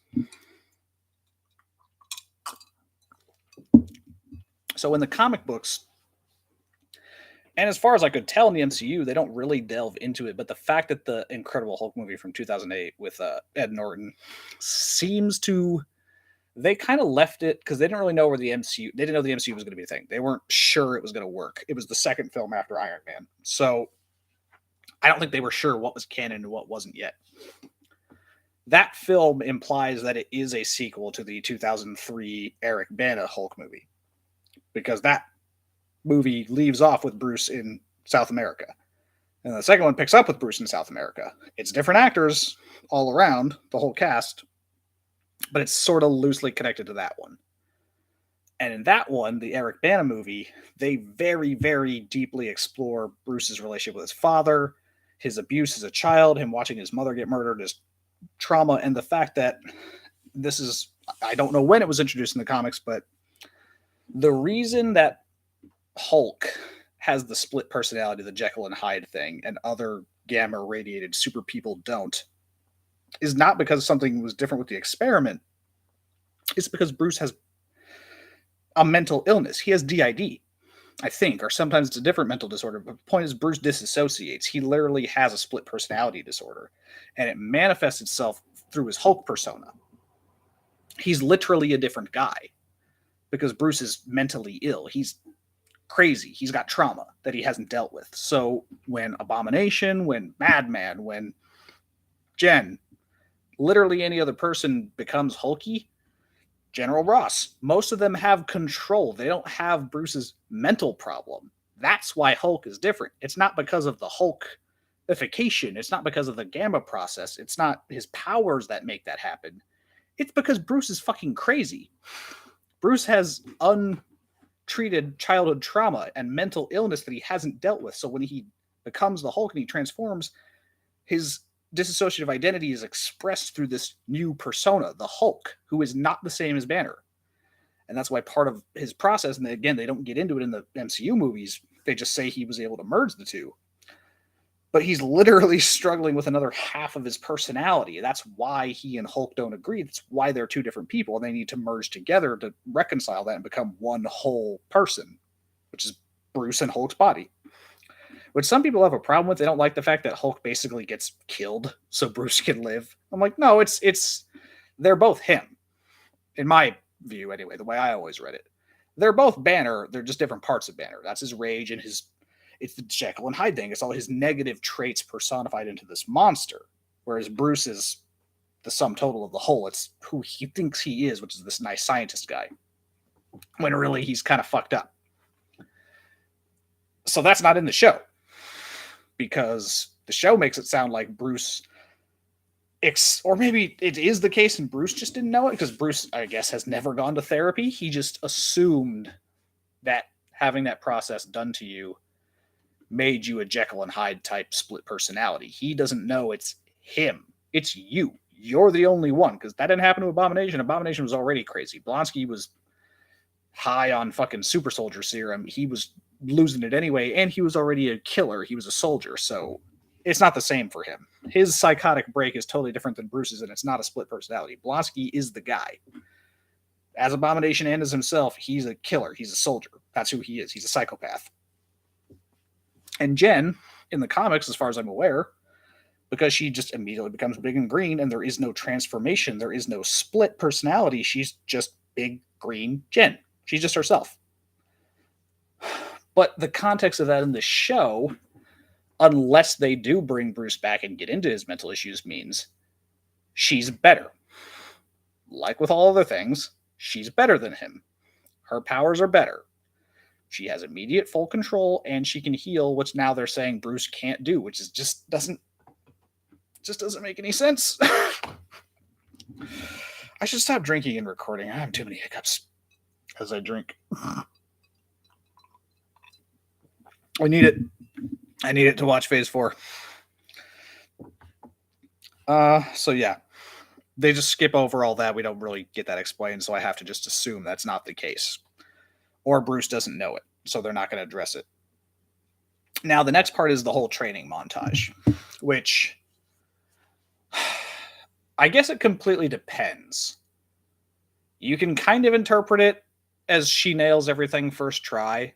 So in the comic books, and as far as I could tell in the MCU, they don't really delve into it. But the fact that the Incredible Hulk movie from 2008 with Ed Norton seems to... They kind of left it because they didn't really know where the MCU... They didn't know the MCU was going to be a thing. They weren't sure it was going to work. It was the second film after Iron Man. So I don't think they were sure what was canon and what wasn't yet. That film implies that it is a sequel to the 2003 Eric Bana Hulk movie. Because that movie leaves off with Bruce in South America. And the second one picks up with Bruce in South America. It's different actors all around, the whole cast, but it's sort of loosely connected to that one. And in that one, the Eric Bana movie, they very, very deeply explore Bruce's relationship with his father, his abuse as a child, him watching his mother get murdered, his trauma, and the fact that this is, I don't know when it was introduced in the comics, but the reason that Hulk has the split personality, the Jekyll and Hyde thing, and other gamma radiated super people don't, is not because something was different with the experiment. It's because Bruce has a mental illness. He has DID, I think, or sometimes it's a different mental disorder. But the point is, Bruce disassociates. He literally has a split personality disorder, and it manifests itself through his Hulk persona. He's literally a different guy because Bruce is mentally ill. He's crazy. He's got trauma that he hasn't dealt with. So when Abomination, when Madman, when Jen, literally any other person becomes Hulky, General Ross, most of them have control. They don't have Bruce's mental problem. That's why Hulk is different. It's not because of the Hulkification. It's not because of the gamma process. It's not his powers that make that happen. It's because Bruce is fucking crazy. Bruce has untreated childhood trauma and mental illness that he hasn't dealt with. So when he becomes the Hulk and he transforms, his dissociative identity is expressed through this new persona, the Hulk, who is not the same as Banner. And that's why part of his process, and again, they don't get into it in the MCU movies, they just say he was able to merge the two. But he's literally struggling with another half of his personality. That's why he and Hulk don't agree. That's why they're two different people, and they need to merge together to reconcile that and become one whole person, which is Bruce and Hulk's body. Which some people have a problem with. They don't like the fact that Hulk basically gets killed so Bruce can live. I'm like, no, it's they're both him. In my view, anyway, the way I always read it. They're both Banner, they're just different parts of Banner. That's his rage and it's the Jekyll and Hyde thing. It's all his negative traits personified into this monster. Whereas Bruce is the sum total of the whole. It's who he thinks he is, which is this nice scientist guy. When really he's kind of fucked up. So that's not in the show. Because the show makes it sound like Bruce, or maybe it is the case and Bruce just didn't know it, because Bruce, I guess, has never gone to therapy. He just assumed that having that process done to you made you a Jekyll and Hyde type split personality. He doesn't know it's him. It's you. You're the only one, because that didn't happen to Abomination. Abomination was already crazy. Blonsky was high on fucking super soldier serum. He was losing it anyway, and he was already a killer. He was a soldier, so it's not the same for him. His psychotic break is totally different than Bruce's, and it's not a split personality. Blonsky is the guy. As Abomination and as himself, he's a killer. He's a soldier. That's who he is. He's a psychopath. And Jen, in the comics, as far as I'm aware, because she just immediately becomes big and green, and there is no transformation, there is no split personality, she's just big green Jen. She's just herself. But the context of that in the show, unless they do bring Bruce back and get into his mental issues, means she's better. Like with all other things, she's better than him. Her powers are better. She has immediate full control, and she can heal, which now they're saying Bruce can't do, which is just doesn't make any sense. I should stop drinking and recording. I have too many hiccups as I drink. I need it. I need it to watch Phase 4. So yeah. They just skip over all that. We don't really get that explained, so I have to just assume that's not the case. Or Bruce doesn't know it, so they're not going to address it. Now, the next part is the whole training montage, which I guess it completely depends. You can kind of interpret it as she nails everything first try.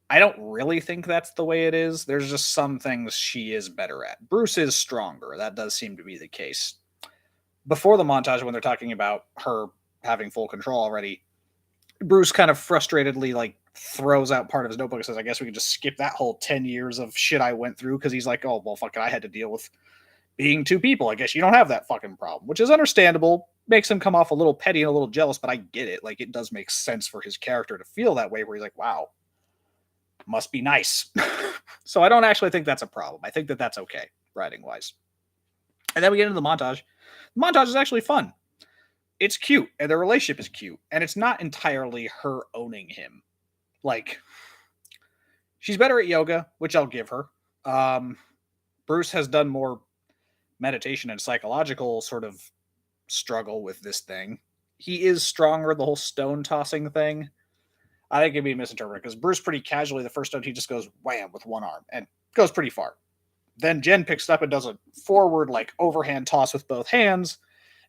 I don't really think that's the way it is. There's just some things she is better at. Bruce is stronger. That does seem to be the case. Before the montage, when they're talking about her having full control already, Bruce kind of frustratedly throws out part of his notebook and says, I guess we can just skip that whole 10 years of shit I went through, because he's like, oh, well, fuck it, I had to deal with being two people. I guess you don't have that fucking problem, which is understandable. Makes him come off a little petty and a little jealous, but I get it. It does make sense for his character to feel that way, where he's like, wow, must be nice. So I don't actually think that's a problem. I think that that's okay, writing-wise. And then we get into the montage. The montage is actually fun. It's cute, and their relationship is cute, and it's not entirely her owning him. She's better at yoga, which I'll give her. Bruce has done more meditation and psychological sort of struggle with this thing. He is stronger, the whole stone tossing thing. I think it'd be misinterpreted, because Bruce pretty casually, the first stone, he just goes wham with one arm, and goes pretty far. Then Jen picks it up and does a forward, overhand toss with both hands,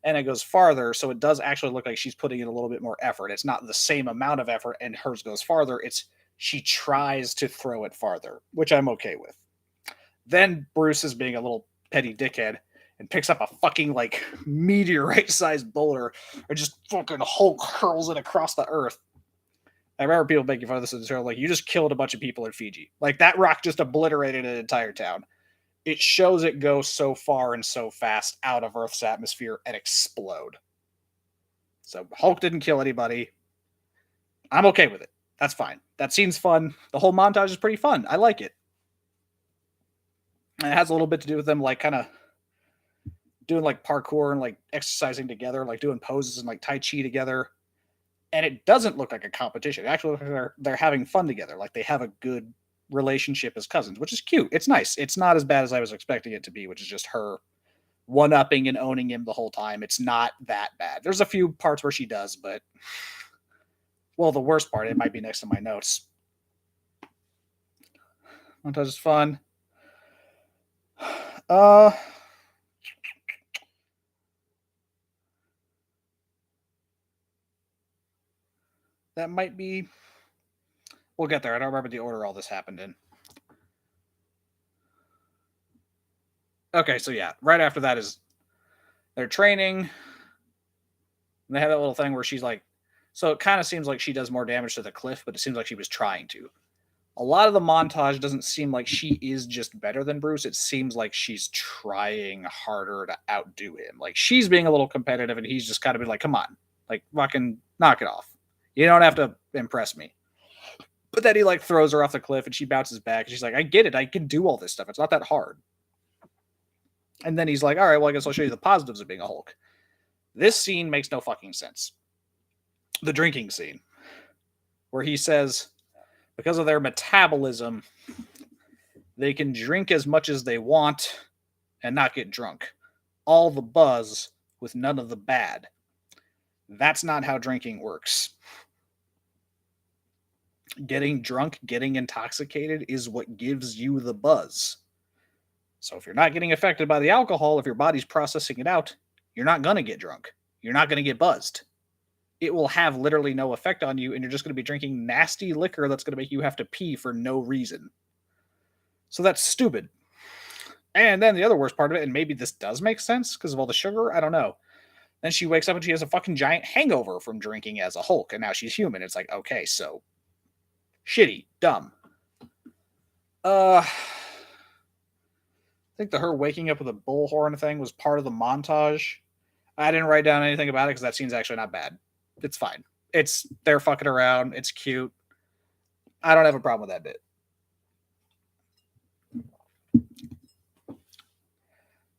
and it goes farther, so it does actually look like she's putting in a little bit more effort. It's not the same amount of effort, and hers goes farther. It's she tries to throw it farther, which I'm okay with. Then Bruce is being a little petty dickhead and picks up a fucking, meteorite-sized boulder and just fucking Hulk hurls it across the earth. I remember people making fun of this in the show, you just killed a bunch of people in Fiji. That rock just obliterated an entire town. It shows it go so far and so fast out of Earth's atmosphere and explode. So Hulk didn't kill anybody. I'm okay with it. That's fine. That scene's fun. The whole montage is pretty fun. I like it. And it has a little bit to do with them kind of doing parkour and exercising together, doing poses and Tai Chi together. And it doesn't look like a competition. It actually looks like they're having fun together. They have a good relationship as cousins, which is cute. It's nice. It's not as bad as I was expecting it to be, which is just her one-upping and owning him the whole time. It's not that bad. There's a few parts where she does, but well, the worst part, it might be next to my notes. Montage is fun. That might be. We'll get there. I don't remember the order all this happened in. Okay, so yeah, right after that is they're training. And they have that little thing where she's like, so it kind of seems like she does more damage to the cliff, but it seems like she was trying to. A lot of the montage doesn't seem like she is just better than Bruce. It seems like she's trying harder to outdo him. Like she's being a little competitive and he's just kind of been like, come on, like fucking knock it off. You don't have to impress me. But then he like throws her off the cliff and she bounces back and she's like, I get it. I can do all this stuff. It's not that hard. And then he's like, all right, well, I guess I'll show you the positives of being a Hulk. This scene makes no fucking sense. The drinking scene where he says, because of their metabolism, they can drink as much as they want and not get drunk. All the buzz with none of the bad. That's not how drinking works. Getting drunk, getting intoxicated is what gives you the buzz. So if you're not getting affected by the alcohol, if your body's processing it out, you're not going to get drunk. You're not going to get buzzed. It will have literally no effect on you, and you're just going to be drinking nasty liquor that's going to make you have to pee for no reason. So that's stupid. And then the other worst part of it, and maybe this does make sense because of all the sugar, I don't know. Then she wakes up and she has a fucking giant hangover from drinking as a Hulk, and now she's human. It's like, okay, so shitty, dumb. I think her waking up with a bullhorn thing was part of the montage. I didn't write down anything about it because that scene's actually not bad. It's fine. They're fucking around. It's cute. I don't have a problem with that bit.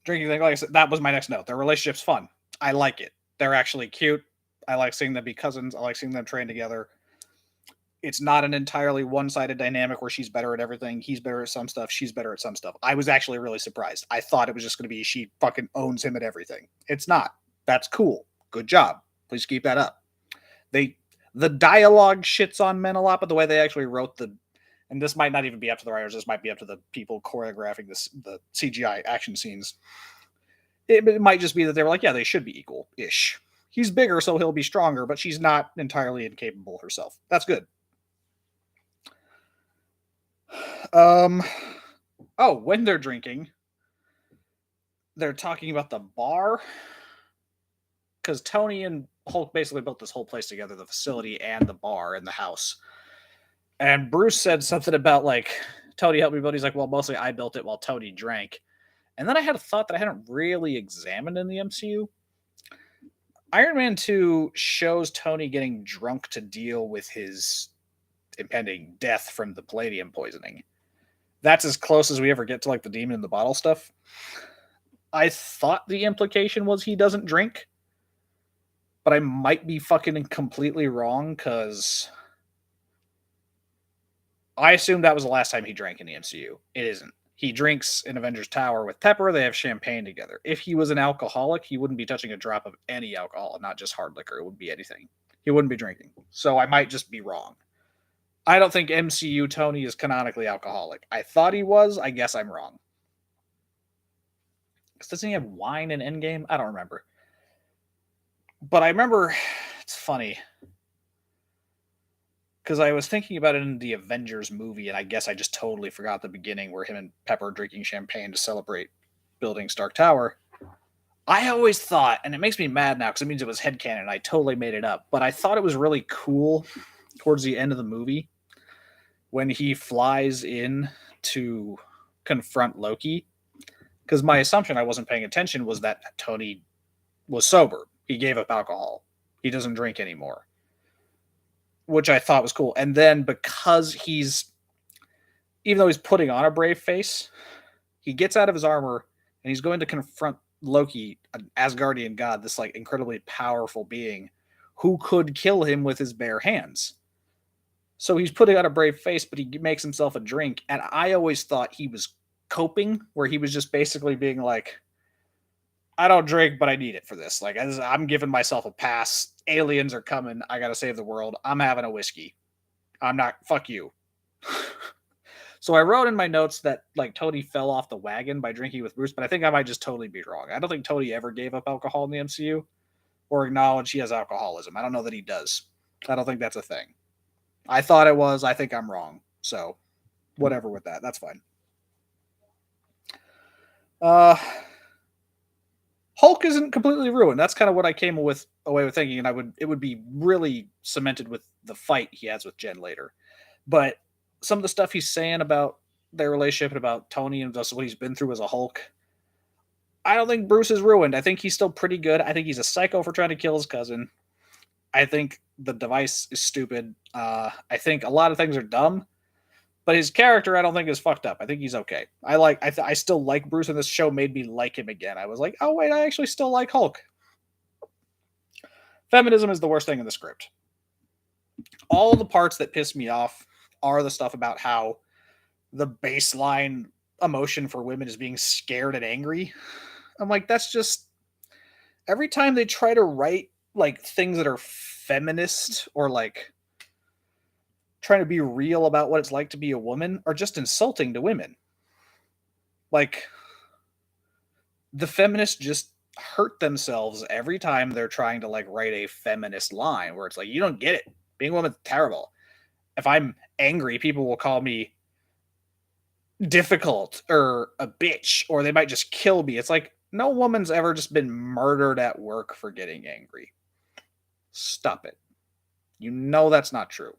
Drinking thing, like I said, that was my next note. Their relationship's fun. I like it. They're actually cute. I like seeing them be cousins. I like seeing them train together. It's not an entirely one-sided dynamic where she's better at everything. He's better at some stuff. She's better at some stuff. I was actually really surprised. I thought it was just going to be she fucking owns him at everything. It's not. That's cool. Good job. Please keep that up. The dialogue shits on men a lot, but the way they actually wrote and this might not even be up to the writers, this might be up to the people choreographing the CGI action scenes. It might just be that they were like, yeah, they should be equal-ish. He's bigger, so he'll be stronger, but she's not entirely incapable herself. That's good. When they're drinking, they're talking about the bar. Because Tony and Hulk basically built this whole place together, the facility and the bar and the house. And Bruce said something about like, Tony helped me build. He's like, well, mostly I built it while Tony drank. And then I had a thought that I hadn't really examined in the MCU. Iron Man 2 shows Tony getting drunk to deal with his impending death from the palladium poisoning. That's as close as we ever get to like the demon in the bottle stuff. I thought the implication was he doesn't drink, but I might be fucking completely wrong because I assumed that was the last time he drank in the MCU. It isn't. He drinks in Avengers Tower with Pepper. They have champagne together. If he was an alcoholic, he wouldn't be touching a drop of any alcohol, not just hard liquor. It wouldn't be anything. He wouldn't be drinking. So I might just be wrong. I don't think MCU Tony is canonically alcoholic. I thought he was. I guess I'm wrong. Doesn't he have wine in Endgame? I don't remember. But I remember, it's funny, because I was thinking about it in the Avengers movie, and I guess I just totally forgot the beginning where him and Pepper are drinking champagne to celebrate building Stark Tower. I always thought, and it makes me mad now because it means it was headcanon, and I totally made it up, but I thought it was really cool towards the end of the movie when he flies in to confront Loki. Because my assumption, I wasn't paying attention, was that Tony was sober. He gave up alcohol. He doesn't drink anymore. Which I thought was cool. And then because even though he's putting on a brave face, he gets out of his armor and he's going to confront Loki, an Asgardian god, this like incredibly powerful being who could kill him with his bare hands. So he's putting on a brave face, but he makes himself a drink. And I always thought he was coping, where he was just basically being like, I don't drink, but I need it for this. Like, I'm giving myself a pass. Aliens are coming. I got to save the world. I'm having a whiskey. I'm not, fuck you. So I wrote in my notes that like Tony fell off the wagon by drinking with Bruce, but I think I might just totally be wrong. I don't think Tony ever gave up alcohol in the MCU or acknowledged he has alcoholism. I don't know that he does. I don't think that's a thing. I thought it was. I think I'm wrong. So whatever with that. That's fine. Uh Hulk isn't completely ruined. That's kind of what I came away with thinking, and it would be really cemented with the fight he has with Jen later. But some of the stuff he's saying about their relationship and about Tony and just what he's been through as a Hulk, I don't think Bruce is ruined. I think he's still pretty good. I think he's a psycho for trying to kill his cousin. I think the device is stupid. I think a lot of things are dumb, but his character I don't think is fucked up. I think he's okay. I still like Bruce, and this show made me like him again. I was like, oh wait, I actually still like Hulk. Feminism is the worst thing in the script. All the parts that piss me off are the stuff about how the baseline emotion for women is being scared and angry. I'm like, that's just every time they try to write like things that are feminist or like trying to be real about what it's like to be a woman are just insulting to women. Like the feminists just hurt themselves every time they're trying to like write a feminist line where it's like, you don't get it. Being a woman's terrible. If I'm angry, people will call me difficult or a bitch, or they might just kill me. It's like no woman's ever just been murdered at work for getting angry. Stop it. You know that's not true.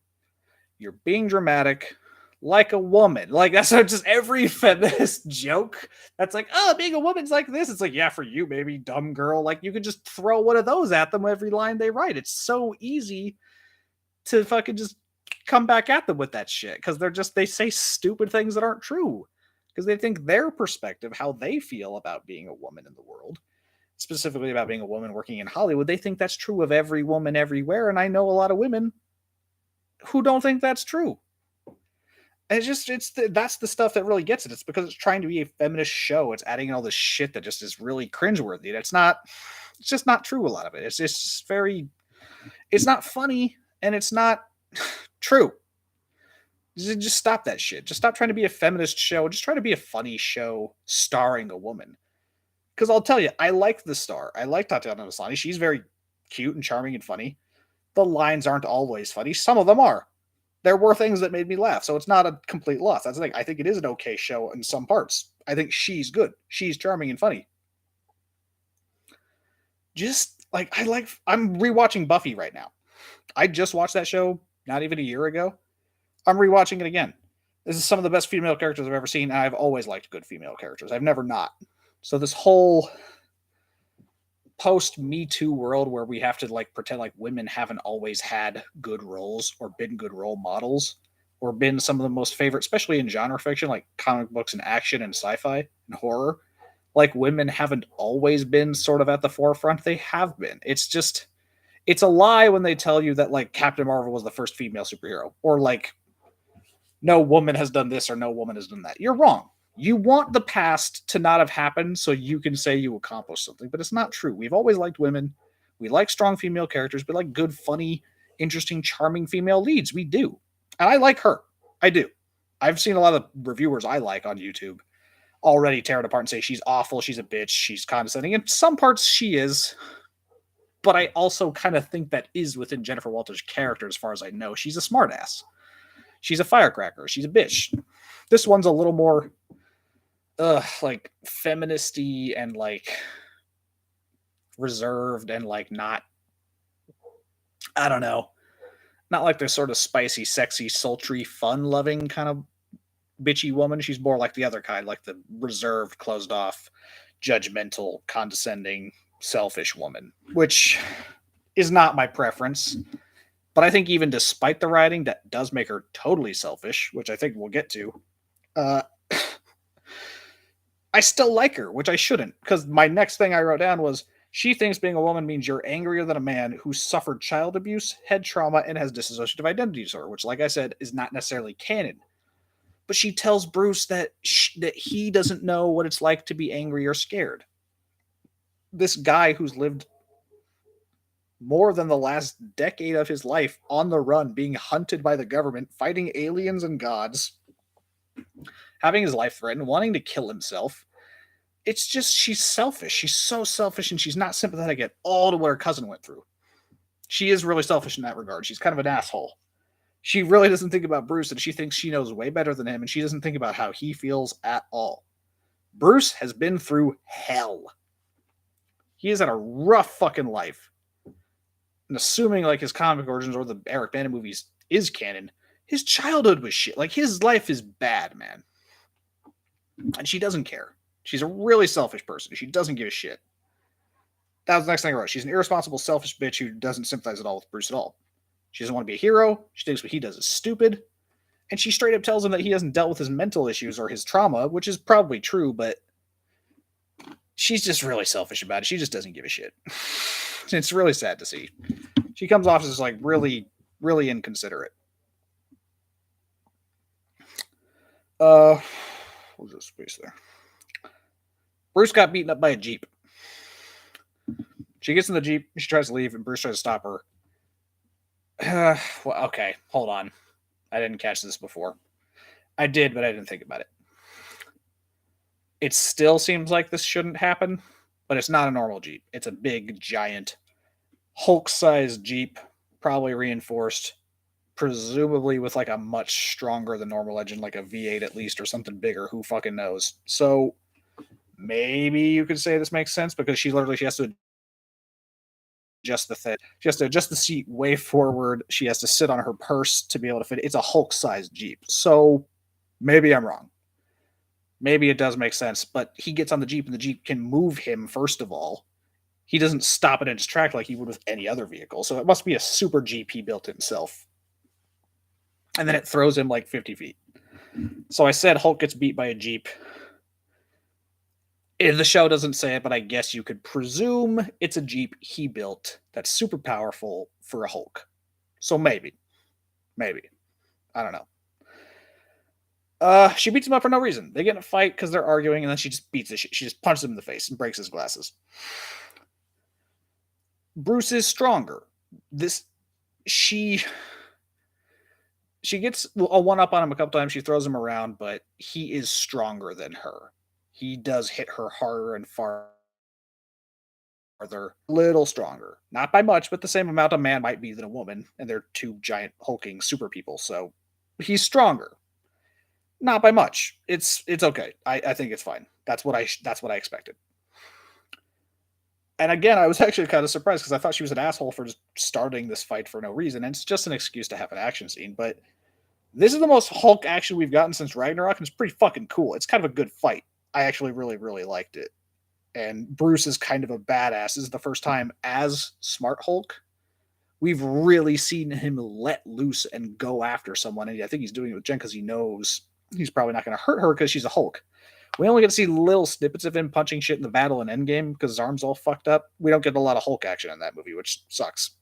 You're being dramatic like a woman. Like that's just every feminist joke. That's like, oh, being a woman's like this. It's like, yeah, for you, baby, dumb girl. Like you could just throw one of those at them every line they write. It's so easy to fucking just come back at them with that shit because they say stupid things that aren't true because they think their perspective, how they feel about being a woman in the world, specifically about being a woman working in Hollywood, they think that's true of every woman everywhere. And I know a lot of women who don't think that's true. And that's the stuff that really gets it. It's because it's trying to be a feminist show. It's adding all this shit that just is really cringeworthy. It's just not true. A lot of it. It's not funny and it's not true. Just stop that shit. Just stop trying to be a feminist show. Just try to be a funny show starring a woman. Because I'll tell you, I like the star. I like Tatiana Maslany. She's very cute and charming and funny. The lines aren't always funny. Some of them are. There were things that made me laugh, so it's not a complete loss. That's the thing. I think it is an okay show in some parts. I think she's good. She's charming and funny. Just like I'm rewatching Buffy right now. I just watched that show not even a year ago. I'm rewatching it again. This is some of the best female characters I've ever seen, and I've always liked good female characters. I've never not. So this whole post Me Too world where we have to like pretend like women haven't always had good roles or been good role models or been some of the most favorite, especially in genre fiction like comic books and action and sci-fi and horror. Like women haven't always been sort of at the forefront. They have been. It's a lie when they tell you that like Captain Marvel was the first female superhero or like no woman has done this or no woman has done that. You're wrong. You want the past to not have happened so you can say you accomplished something, but it's not true. We've always liked women. We like strong female characters. We like good, funny, interesting, charming female leads. We do. And I like her. I do. I've seen a lot of reviewers I like on YouTube already tear it apart and say she's awful, she's a bitch, she's condescending. In some parts she is, but I also kind of think that is within Jennifer Walters' character as far as I know. She's a smartass. She's a firecracker. She's a bitch. This one's a little more like feministy and like reserved and like not, I don't know, not like this sort of spicy, sexy, sultry, fun-loving kind of bitchy woman. She's more like the other kind, like the reserved, closed off, judgmental, condescending, selfish woman, which is not my preference. But I think even despite the writing, that does make her totally selfish, which I think we'll get to. I still like her, which I shouldn't, because my next thing I wrote down was She thinks being a woman means you're angrier than a man who suffered child abuse, head trauma, and has dissociative identity disorder, which, like I said, is not necessarily canon. But she tells Bruce that he doesn't know what it's like to be angry or scared. This guy who's lived more than the last decade of his life on the run, being hunted by the government, fighting aliens and gods, having his life threatened, wanting to kill himself. It's just, she's selfish. She's so selfish, and she's not sympathetic at all to what her cousin went through. She is really selfish in that regard. She's kind of an asshole. She really doesn't think about Bruce, and she thinks she knows way better than him, and she doesn't think about how he feels at all. Bruce has been through hell. He has had a rough fucking life. And assuming like his comic origins or the Eric Bana movies is canon, his childhood was shit. Like, his life is bad, man. And she doesn't care. She's a really selfish person. She doesn't give a shit. That was the next thing I wrote. She's an irresponsible, selfish bitch who doesn't sympathize at all with Bruce at all. She doesn't want to be a hero. She thinks what he does is stupid. And she straight up tells him that he hasn't dealt with his mental issues or his trauma, which is probably true, but she's just really selfish about it. She just doesn't give a shit. It's really sad to see. She comes off as like really, really inconsiderate. What was the space there? Bruce got beaten up by a Jeep. She gets in the Jeep, she tries to leave, and Bruce tries to stop her. Well, okay, hold on. I didn't catch this before. I did, but I didn't think about it. It still seems like this shouldn't happen, but it's not a normal Jeep. It's a big, giant, Hulk-sized Jeep, probably reinforced, presumably with like a much stronger than normal engine, like a V8 at least, or something bigger. Who fucking knows? So maybe you could say this makes sense, because she has to adjust the thing. She has to adjust the seat way forward. She has to sit on her purse to be able to fit. It's a Hulk-sized Jeep. So maybe I'm wrong. Maybe it does make sense, but he gets on the Jeep and the Jeep can move him, first of all. He doesn't stop it in its track like he would with any other vehicle. So it must be a super Jeep he built himself. And then it throws him like 50 feet. So I said Hulk gets beat by a Jeep. The show doesn't say it, but I guess you could presume it's a Jeep he built that's super powerful for a Hulk. So maybe. I don't know. She beats him up for no reason. They get in a fight because they're arguing, and then she just beats the shit. She just punches him in the face and breaks his glasses. Bruce is stronger. She gets a one-up on him a couple times. She throws him around, but he is stronger than her. He does hit her harder and farther. Little stronger. Not by much, but the same amount a man might be than a woman, and they're two giant hulking super people, so he's stronger. Not by much. It's okay. I think it's fine. That's what I expected. And again, I was actually kind of surprised because I thought she was an asshole for just starting this fight for no reason, and it's just an excuse to have an action scene. But this is the most Hulk action we've gotten since Ragnarok, and it's pretty fucking cool. It's kind of a good fight. I actually really, really liked it. And Bruce is kind of a badass. This is the first time as Smart Hulk we've really seen him let loose and go after someone. And I think he's doing it with Jen because he knows he's probably not going to hurt her because she's a Hulk. We only get to see little snippets of him punching shit in the battle in Endgame because his arm's all fucked up. We don't get a lot of Hulk action in that movie, which sucks.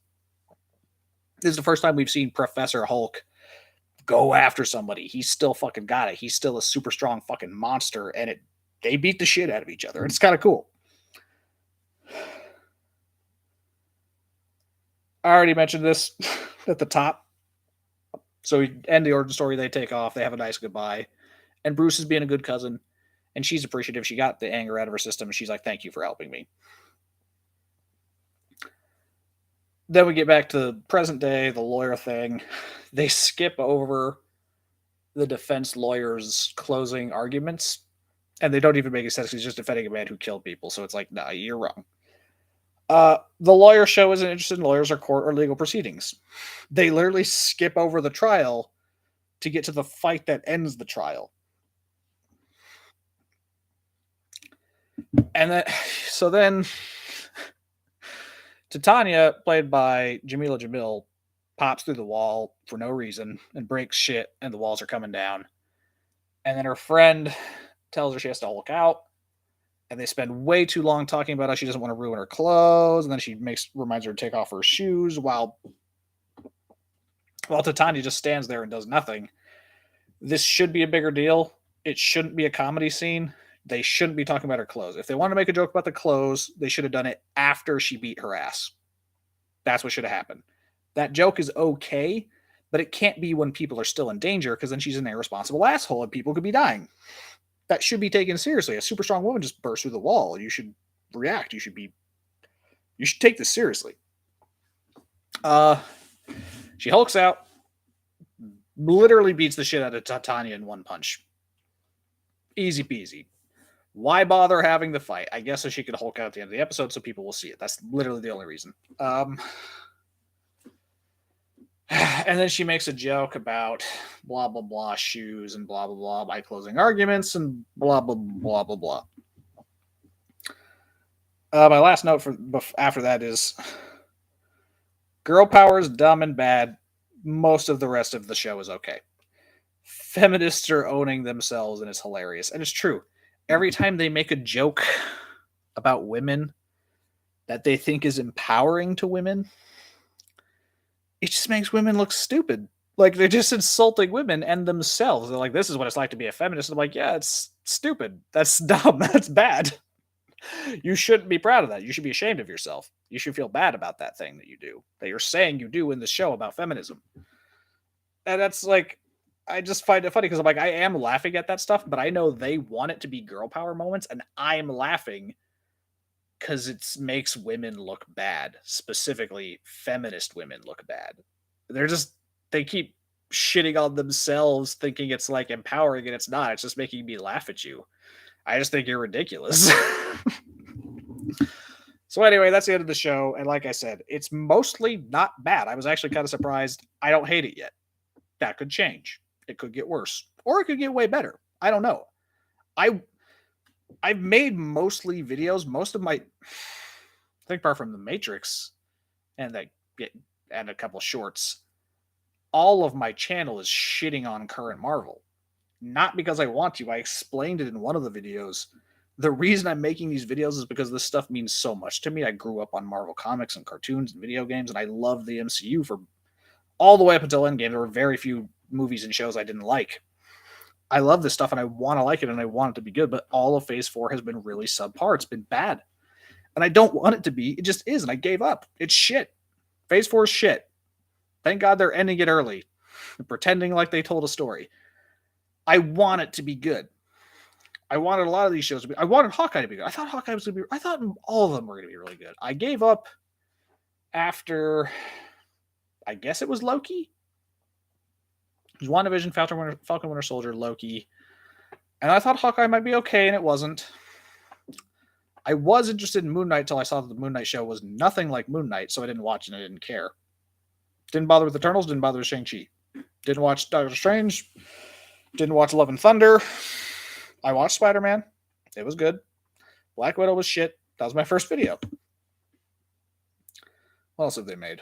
This is the first time we've seen Professor Hulk go after somebody. He's still fucking got it. He's still a super strong fucking monster, and they beat the shit out of each other. It's kind of cool. I already mentioned this at the top. So we end the origin story. They take off. They have a nice goodbye. And Bruce is being a good cousin. And she's appreciative. She got the anger out of her system. And she's like, thank you for helping me. Then we get back to present day, the lawyer thing. They skip over the defense lawyer's closing arguments. And they don't even make sense. He's just defending a man who killed people. So it's like, nah, you're wrong. The lawyer show isn't interested in lawyers or court or legal proceedings. They literally skip over the trial to get to the fight that ends the trial. And then Titania, played by Jamila Jamil, pops through the wall for no reason and breaks shit, and the walls are coming down. And then her friend tells her she has to Hulk out. And they spend way too long talking about how she doesn't want to ruin her clothes, and then she reminds her to take off her shoes while Titania just stands there and does nothing. This should be a bigger deal. It shouldn't be a comedy scene. They shouldn't be talking about her clothes. If they want to make a joke about the clothes, they should have done it after she beat her ass. That's what should have happened. That joke is okay, but it can't be when people are still in danger, because then she's an irresponsible asshole and people could be dying. That should be taken seriously. A super strong woman just burst through the wall. You should react. You should take this seriously. She hulks out, literally beats the shit out of Titania in one punch. Easy peasy. Why bother having the fight? I guess so she could Hulk out at the end of the episode so people will see it. That's literally the only reason. And then she makes a joke about blah, blah, blah, shoes and blah, blah, blah by closing arguments and blah, blah, blah, blah, blah. My last note after that is girl power is dumb and bad. Most of the rest of the show is okay. Feminists are owning themselves, and it's hilarious. And it's true. Every time they make a joke about women that they think is empowering to women, it just makes women look stupid. Like, they're just insulting women and themselves. They're like, this is what it's like to be a feminist. I'm like, yeah, it's stupid. That's dumb. That's bad. You shouldn't be proud of that. You should be ashamed of yourself. You should feel bad about that thing that you do, that you're saying you do in the show about feminism. And that's like, I just find it funny because I'm like, I am laughing at that stuff, but I know they want it to be girl power moments, and I'm laughing because it makes women look bad, specifically feminist women look bad. They keep shitting on themselves, thinking it's like empowering, and it's not. It's just making me laugh at you. I just think you're ridiculous. So anyway, that's the end of the show, and like I said, it's mostly not bad. I was actually kind of surprised. I don't hate it yet. That could change. It could get worse, or it could get way better. I don't know. I've made mostly videos. Most of my, I think, apart from the Matrix and a couple shorts, all of my channel is shitting on current Marvel. Not because I want to. I explained it in one of the videos. The reason I'm making these videos is because this stuff means so much to me. I grew up on Marvel comics and cartoons and video games, and I love the MCU for all the way up until Endgame. There were very few movies and shows I didn't like. I love this stuff and I want to like it and I want it to be good, but all of Phase 4 has been really subpar. It's been bad. And I don't want it to be. It just is, and I gave up. It's shit. Phase 4 is shit. Thank God they're ending it early. They're pretending like they told a story. I want it to be good. I wanted a lot of these shows to be. I wanted Hawkeye to be good. I thought Hawkeye was going to be. I thought all of them were going to be really good. I gave up after, I guess it was Loki. It was WandaVision, Falcon Winter Soldier, Loki. And I thought Hawkeye might be okay, and it wasn't. I was interested in Moon Knight until I saw that the Moon Knight show was nothing like Moon Knight, so I didn't watch it and I didn't care. Didn't bother with Eternals, didn't bother with Shang-Chi. Didn't watch Doctor Strange. Didn't watch Love and Thunder. I watched Spider-Man. It was good. Black Widow was shit. That was my first video. What else have they made?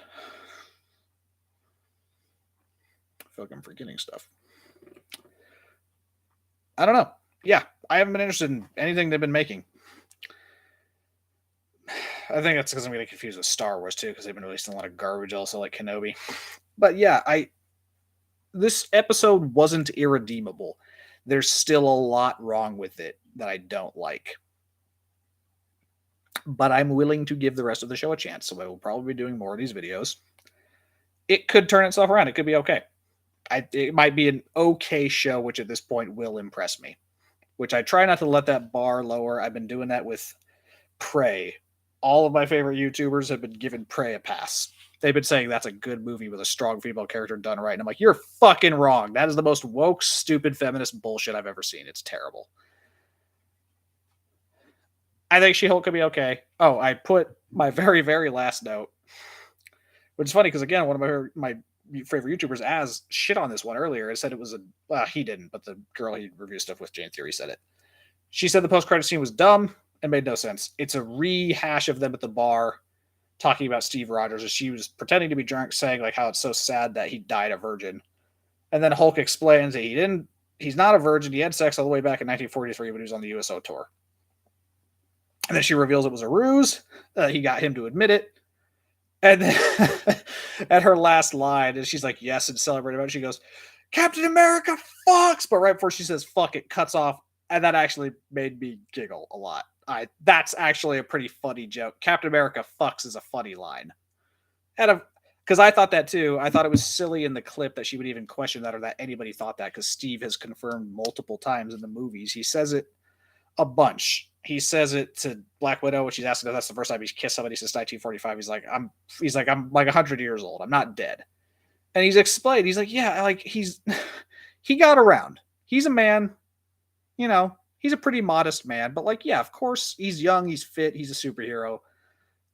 I feel like I'm forgetting stuff. I don't know. Yeah, I haven't been interested in anything they've been making. I think that's because I'm getting confused with Star Wars too, because they've been releasing a lot of garbage also, like Kenobi. But yeah, this episode wasn't irredeemable. There's still a lot wrong with it that I don't like. But I'm willing to give the rest of the show a chance, so I will probably be doing more of these videos. It could turn itself around. It could be okay. It might be an okay show, which at this point will impress me. Which I try not to let that bar lower. I've been doing that with Prey. All of my favorite YouTubers have been giving Prey a pass. They've been saying that's a good movie with a strong female character done right. And I'm like, you're fucking wrong. That is the most woke, stupid, feminist bullshit I've ever seen. It's terrible. I think She-Hulk could be okay. Oh, I put my very, very last note. Which is funny because, again, one of my favorite YouTubers as shit on this one earlier. It said it was he didn't, but the girl he reviewed stuff with, Jane Theory, said it. She said the post-credit scene was dumb and made no sense. It's a rehash of them at the bar talking about Steve Rogers, as she was pretending to be drunk, saying like how it's so sad that he died a virgin. And then Hulk explains that he's not a virgin. He had sex all the way back in 1943 when he was on the USO tour. And then she reveals it was a ruse. He got him to admit it. And then at her last line, and she's like, yes, and celebrating about it, she goes, Captain America fucks. But right before she says fuck, it cuts off. And that actually made me giggle a lot. That's actually a pretty funny joke. Captain America fucks is a funny line. And because I thought that too. I thought it was silly in the clip that she would even question that or that anybody thought that, because Steve has confirmed multiple times in the movies. He says it a bunch. He says it to Black Widow, which she's asking if that's the first time he's kissed somebody since 1945. He's like, I'm like 100 years old. I'm not dead. And he's explained. He's like, yeah, like he got around. He's a man, he's a pretty modest man, but like, yeah, of course, he's young, he's fit, he's a superhero.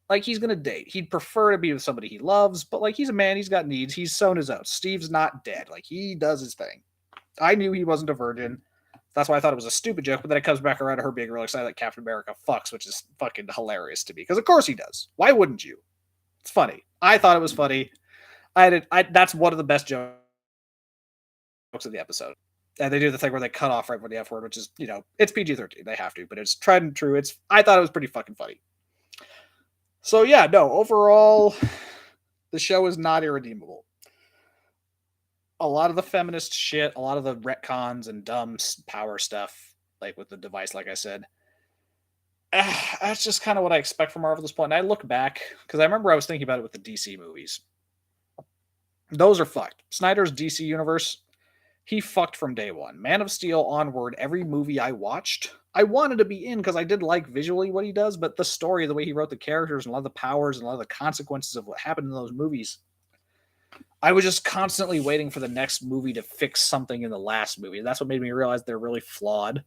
Like, he's gonna date. He'd prefer to be with somebody he loves, but like, he's a man, he's got needs, he's sown his oats. Steve's not dead. Like, he does his thing. I knew he wasn't a virgin. That's why I thought it was a stupid joke, but then it comes back around to her being real excited that Captain America fucks, which is fucking hilarious to me. Because of course he does. Why wouldn't you? It's funny. I thought it was funny. That's one of the best jokes of the episode. And they do the thing where they cut off right when the F word, which is, it's PG-13. They have to, but it's tried and true. I thought it was pretty fucking funny. So yeah, no, overall, the show is not irredeemable. A lot of the feminist shit, a lot of the retcons and dumb power stuff, like with the device, like I said, that's just kind of what I expect from Marvel at this point. And I look back, because I remember I was thinking about it with the DC movies. Those are fucked. Snyder's DC universe, he fucked from day one. Man of Steel onward, every movie I watched, I wanted to be in because I did like visually what he does, but the story, the way he wrote the characters, and a lot of the powers and a lot of the consequences of what happened in those movies, I was just constantly waiting for the next movie to fix something in the last movie. And that's what made me realize they're really flawed.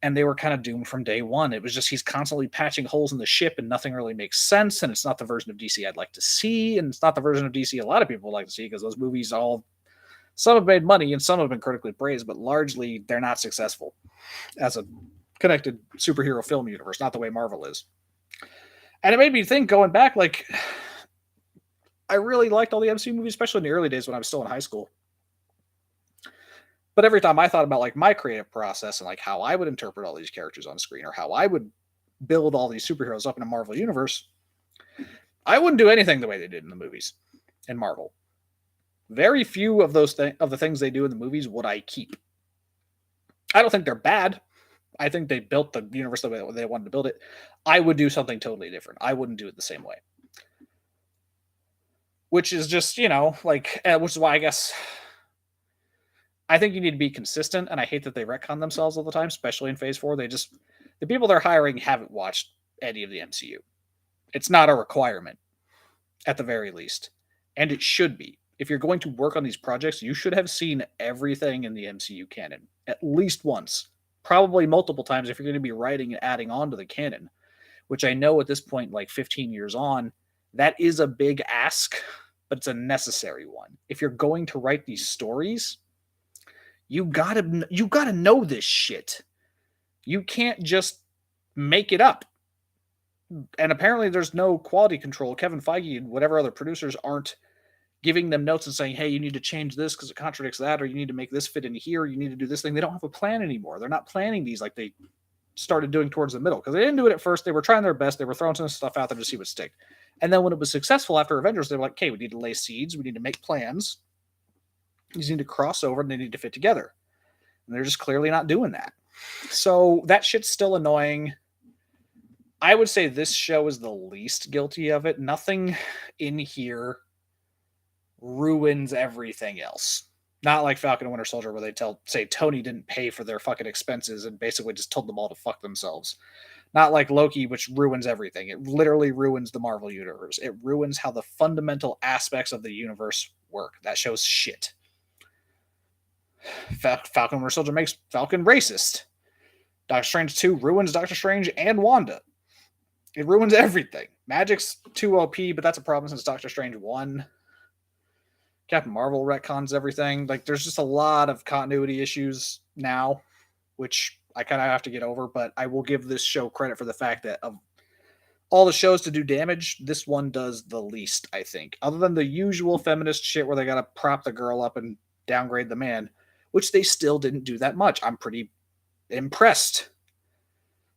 And they were kind of doomed from day one. It was just he's constantly patching holes in the ship and nothing really makes sense. And it's not the version of DC I'd like to see. And it's not the version of DC a lot of people would like to see, because those movies some have made money and some have been critically praised, but largely they're not successful as a connected superhero film universe, not the way Marvel is. And it made me think, going back, like, I really liked all the MCU movies, especially in the early days when I was still in high school. But every time I thought about like my creative process and like how I would interpret all these characters on screen, or how I would build all these superheroes up in a Marvel universe, I wouldn't do anything the way they did in the movies in Marvel. Very few of those of the things they do in the movies would I keep. I don't think they're bad. I think they built the universe the way they wanted to build it. I would do something totally different. I wouldn't do it the same way. Which is just, which is why I guess I think you need to be consistent, and I hate that they retcon themselves all the time, especially in Phase 4. The people they're hiring haven't watched any of the MCU. It's not a requirement, at the very least. And it should be. If you're going to work on these projects, you should have seen everything in the MCU canon, at least once. Probably multiple times if you're going to be writing and adding on to the canon, which I know at this point, like 15 years on, that is a big ask, but it's a necessary one. If you're going to write these stories, you gotta know this shit. You can't just make it up. And apparently there's no quality control. Kevin Feige and whatever other producers aren't giving them notes and saying, hey, you need to change this because it contradicts that, or you need to make this fit in here, you need to do this thing. They don't have a plan anymore. They're not planning these like they started doing towards the middle, because they didn't do it at first. They were trying their best. They were throwing some stuff out there to see what stick. And then when it was successful after Avengers, they were like, okay, we need to lay seeds. We need to make plans. These need to cross over and they need to fit together. And they're just clearly not doing that. So that shit's still annoying. I would say this show is the least guilty of it. Nothing in here ruins everything else. Not like Falcon and Winter Soldier, where they say Tony didn't pay for their fucking expenses and basically just told them all to fuck themselves. Not like Loki, which ruins everything. It literally ruins the Marvel universe. It ruins how the fundamental aspects of the universe work. That show's shit. Falcon and Winter Soldier makes Falcon racist. Doctor Strange 2 ruins Doctor Strange and Wanda. It ruins everything. Magic's too OP, but that's a problem since Doctor Strange 1. Captain Marvel retcons everything. Like, there's just a lot of continuity issues now, which I kind of have to get over, but I will give this show credit for the fact that of all the shows to do damage, this one does the least, I think. Other than the usual feminist shit where they got to prop the girl up and downgrade the man, which they still didn't do that much. I'm pretty impressed.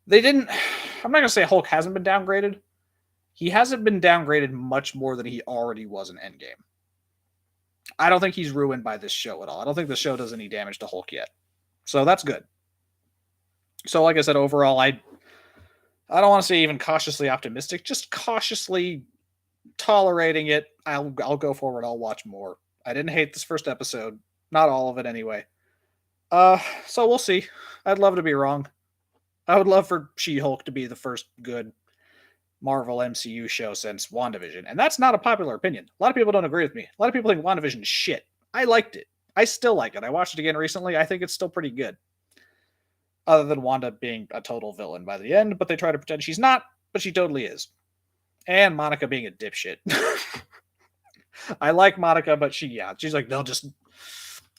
They didn't. I'm not gonna say Hulk hasn't been downgraded. He hasn't been downgraded much more than he already was in Endgame. I don't think he's ruined by this show at all. I don't think the show does any damage to Hulk yet. So that's good. So, like I said, overall, I don't want to say even cautiously optimistic, just cautiously tolerating it. I'll go forward. I'll watch more. I didn't hate this first episode, not all of it anyway. So we'll see. I'd love to be wrong. I would love for She-Hulk to be the first good Marvel MCU show since WandaVision, and that's not a popular opinion. A lot of people don't agree with me. A lot of people think WandaVision is shit. I liked it. I still like it. I watched it again recently. I think it's still pretty good. Other than Wanda being a total villain by the end, but they try to pretend she's not, but she totally is. And Monica being a dipshit. I like Monica, but she's like, they'll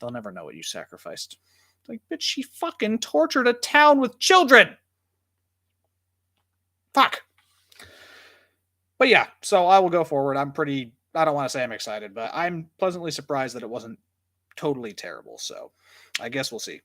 never know what you sacrificed. Like, bitch, she fucking tortured a town with children. Fuck. But yeah, so I will go forward. I don't want to say I'm excited, but I'm pleasantly surprised that it wasn't totally terrible. So I guess we'll see.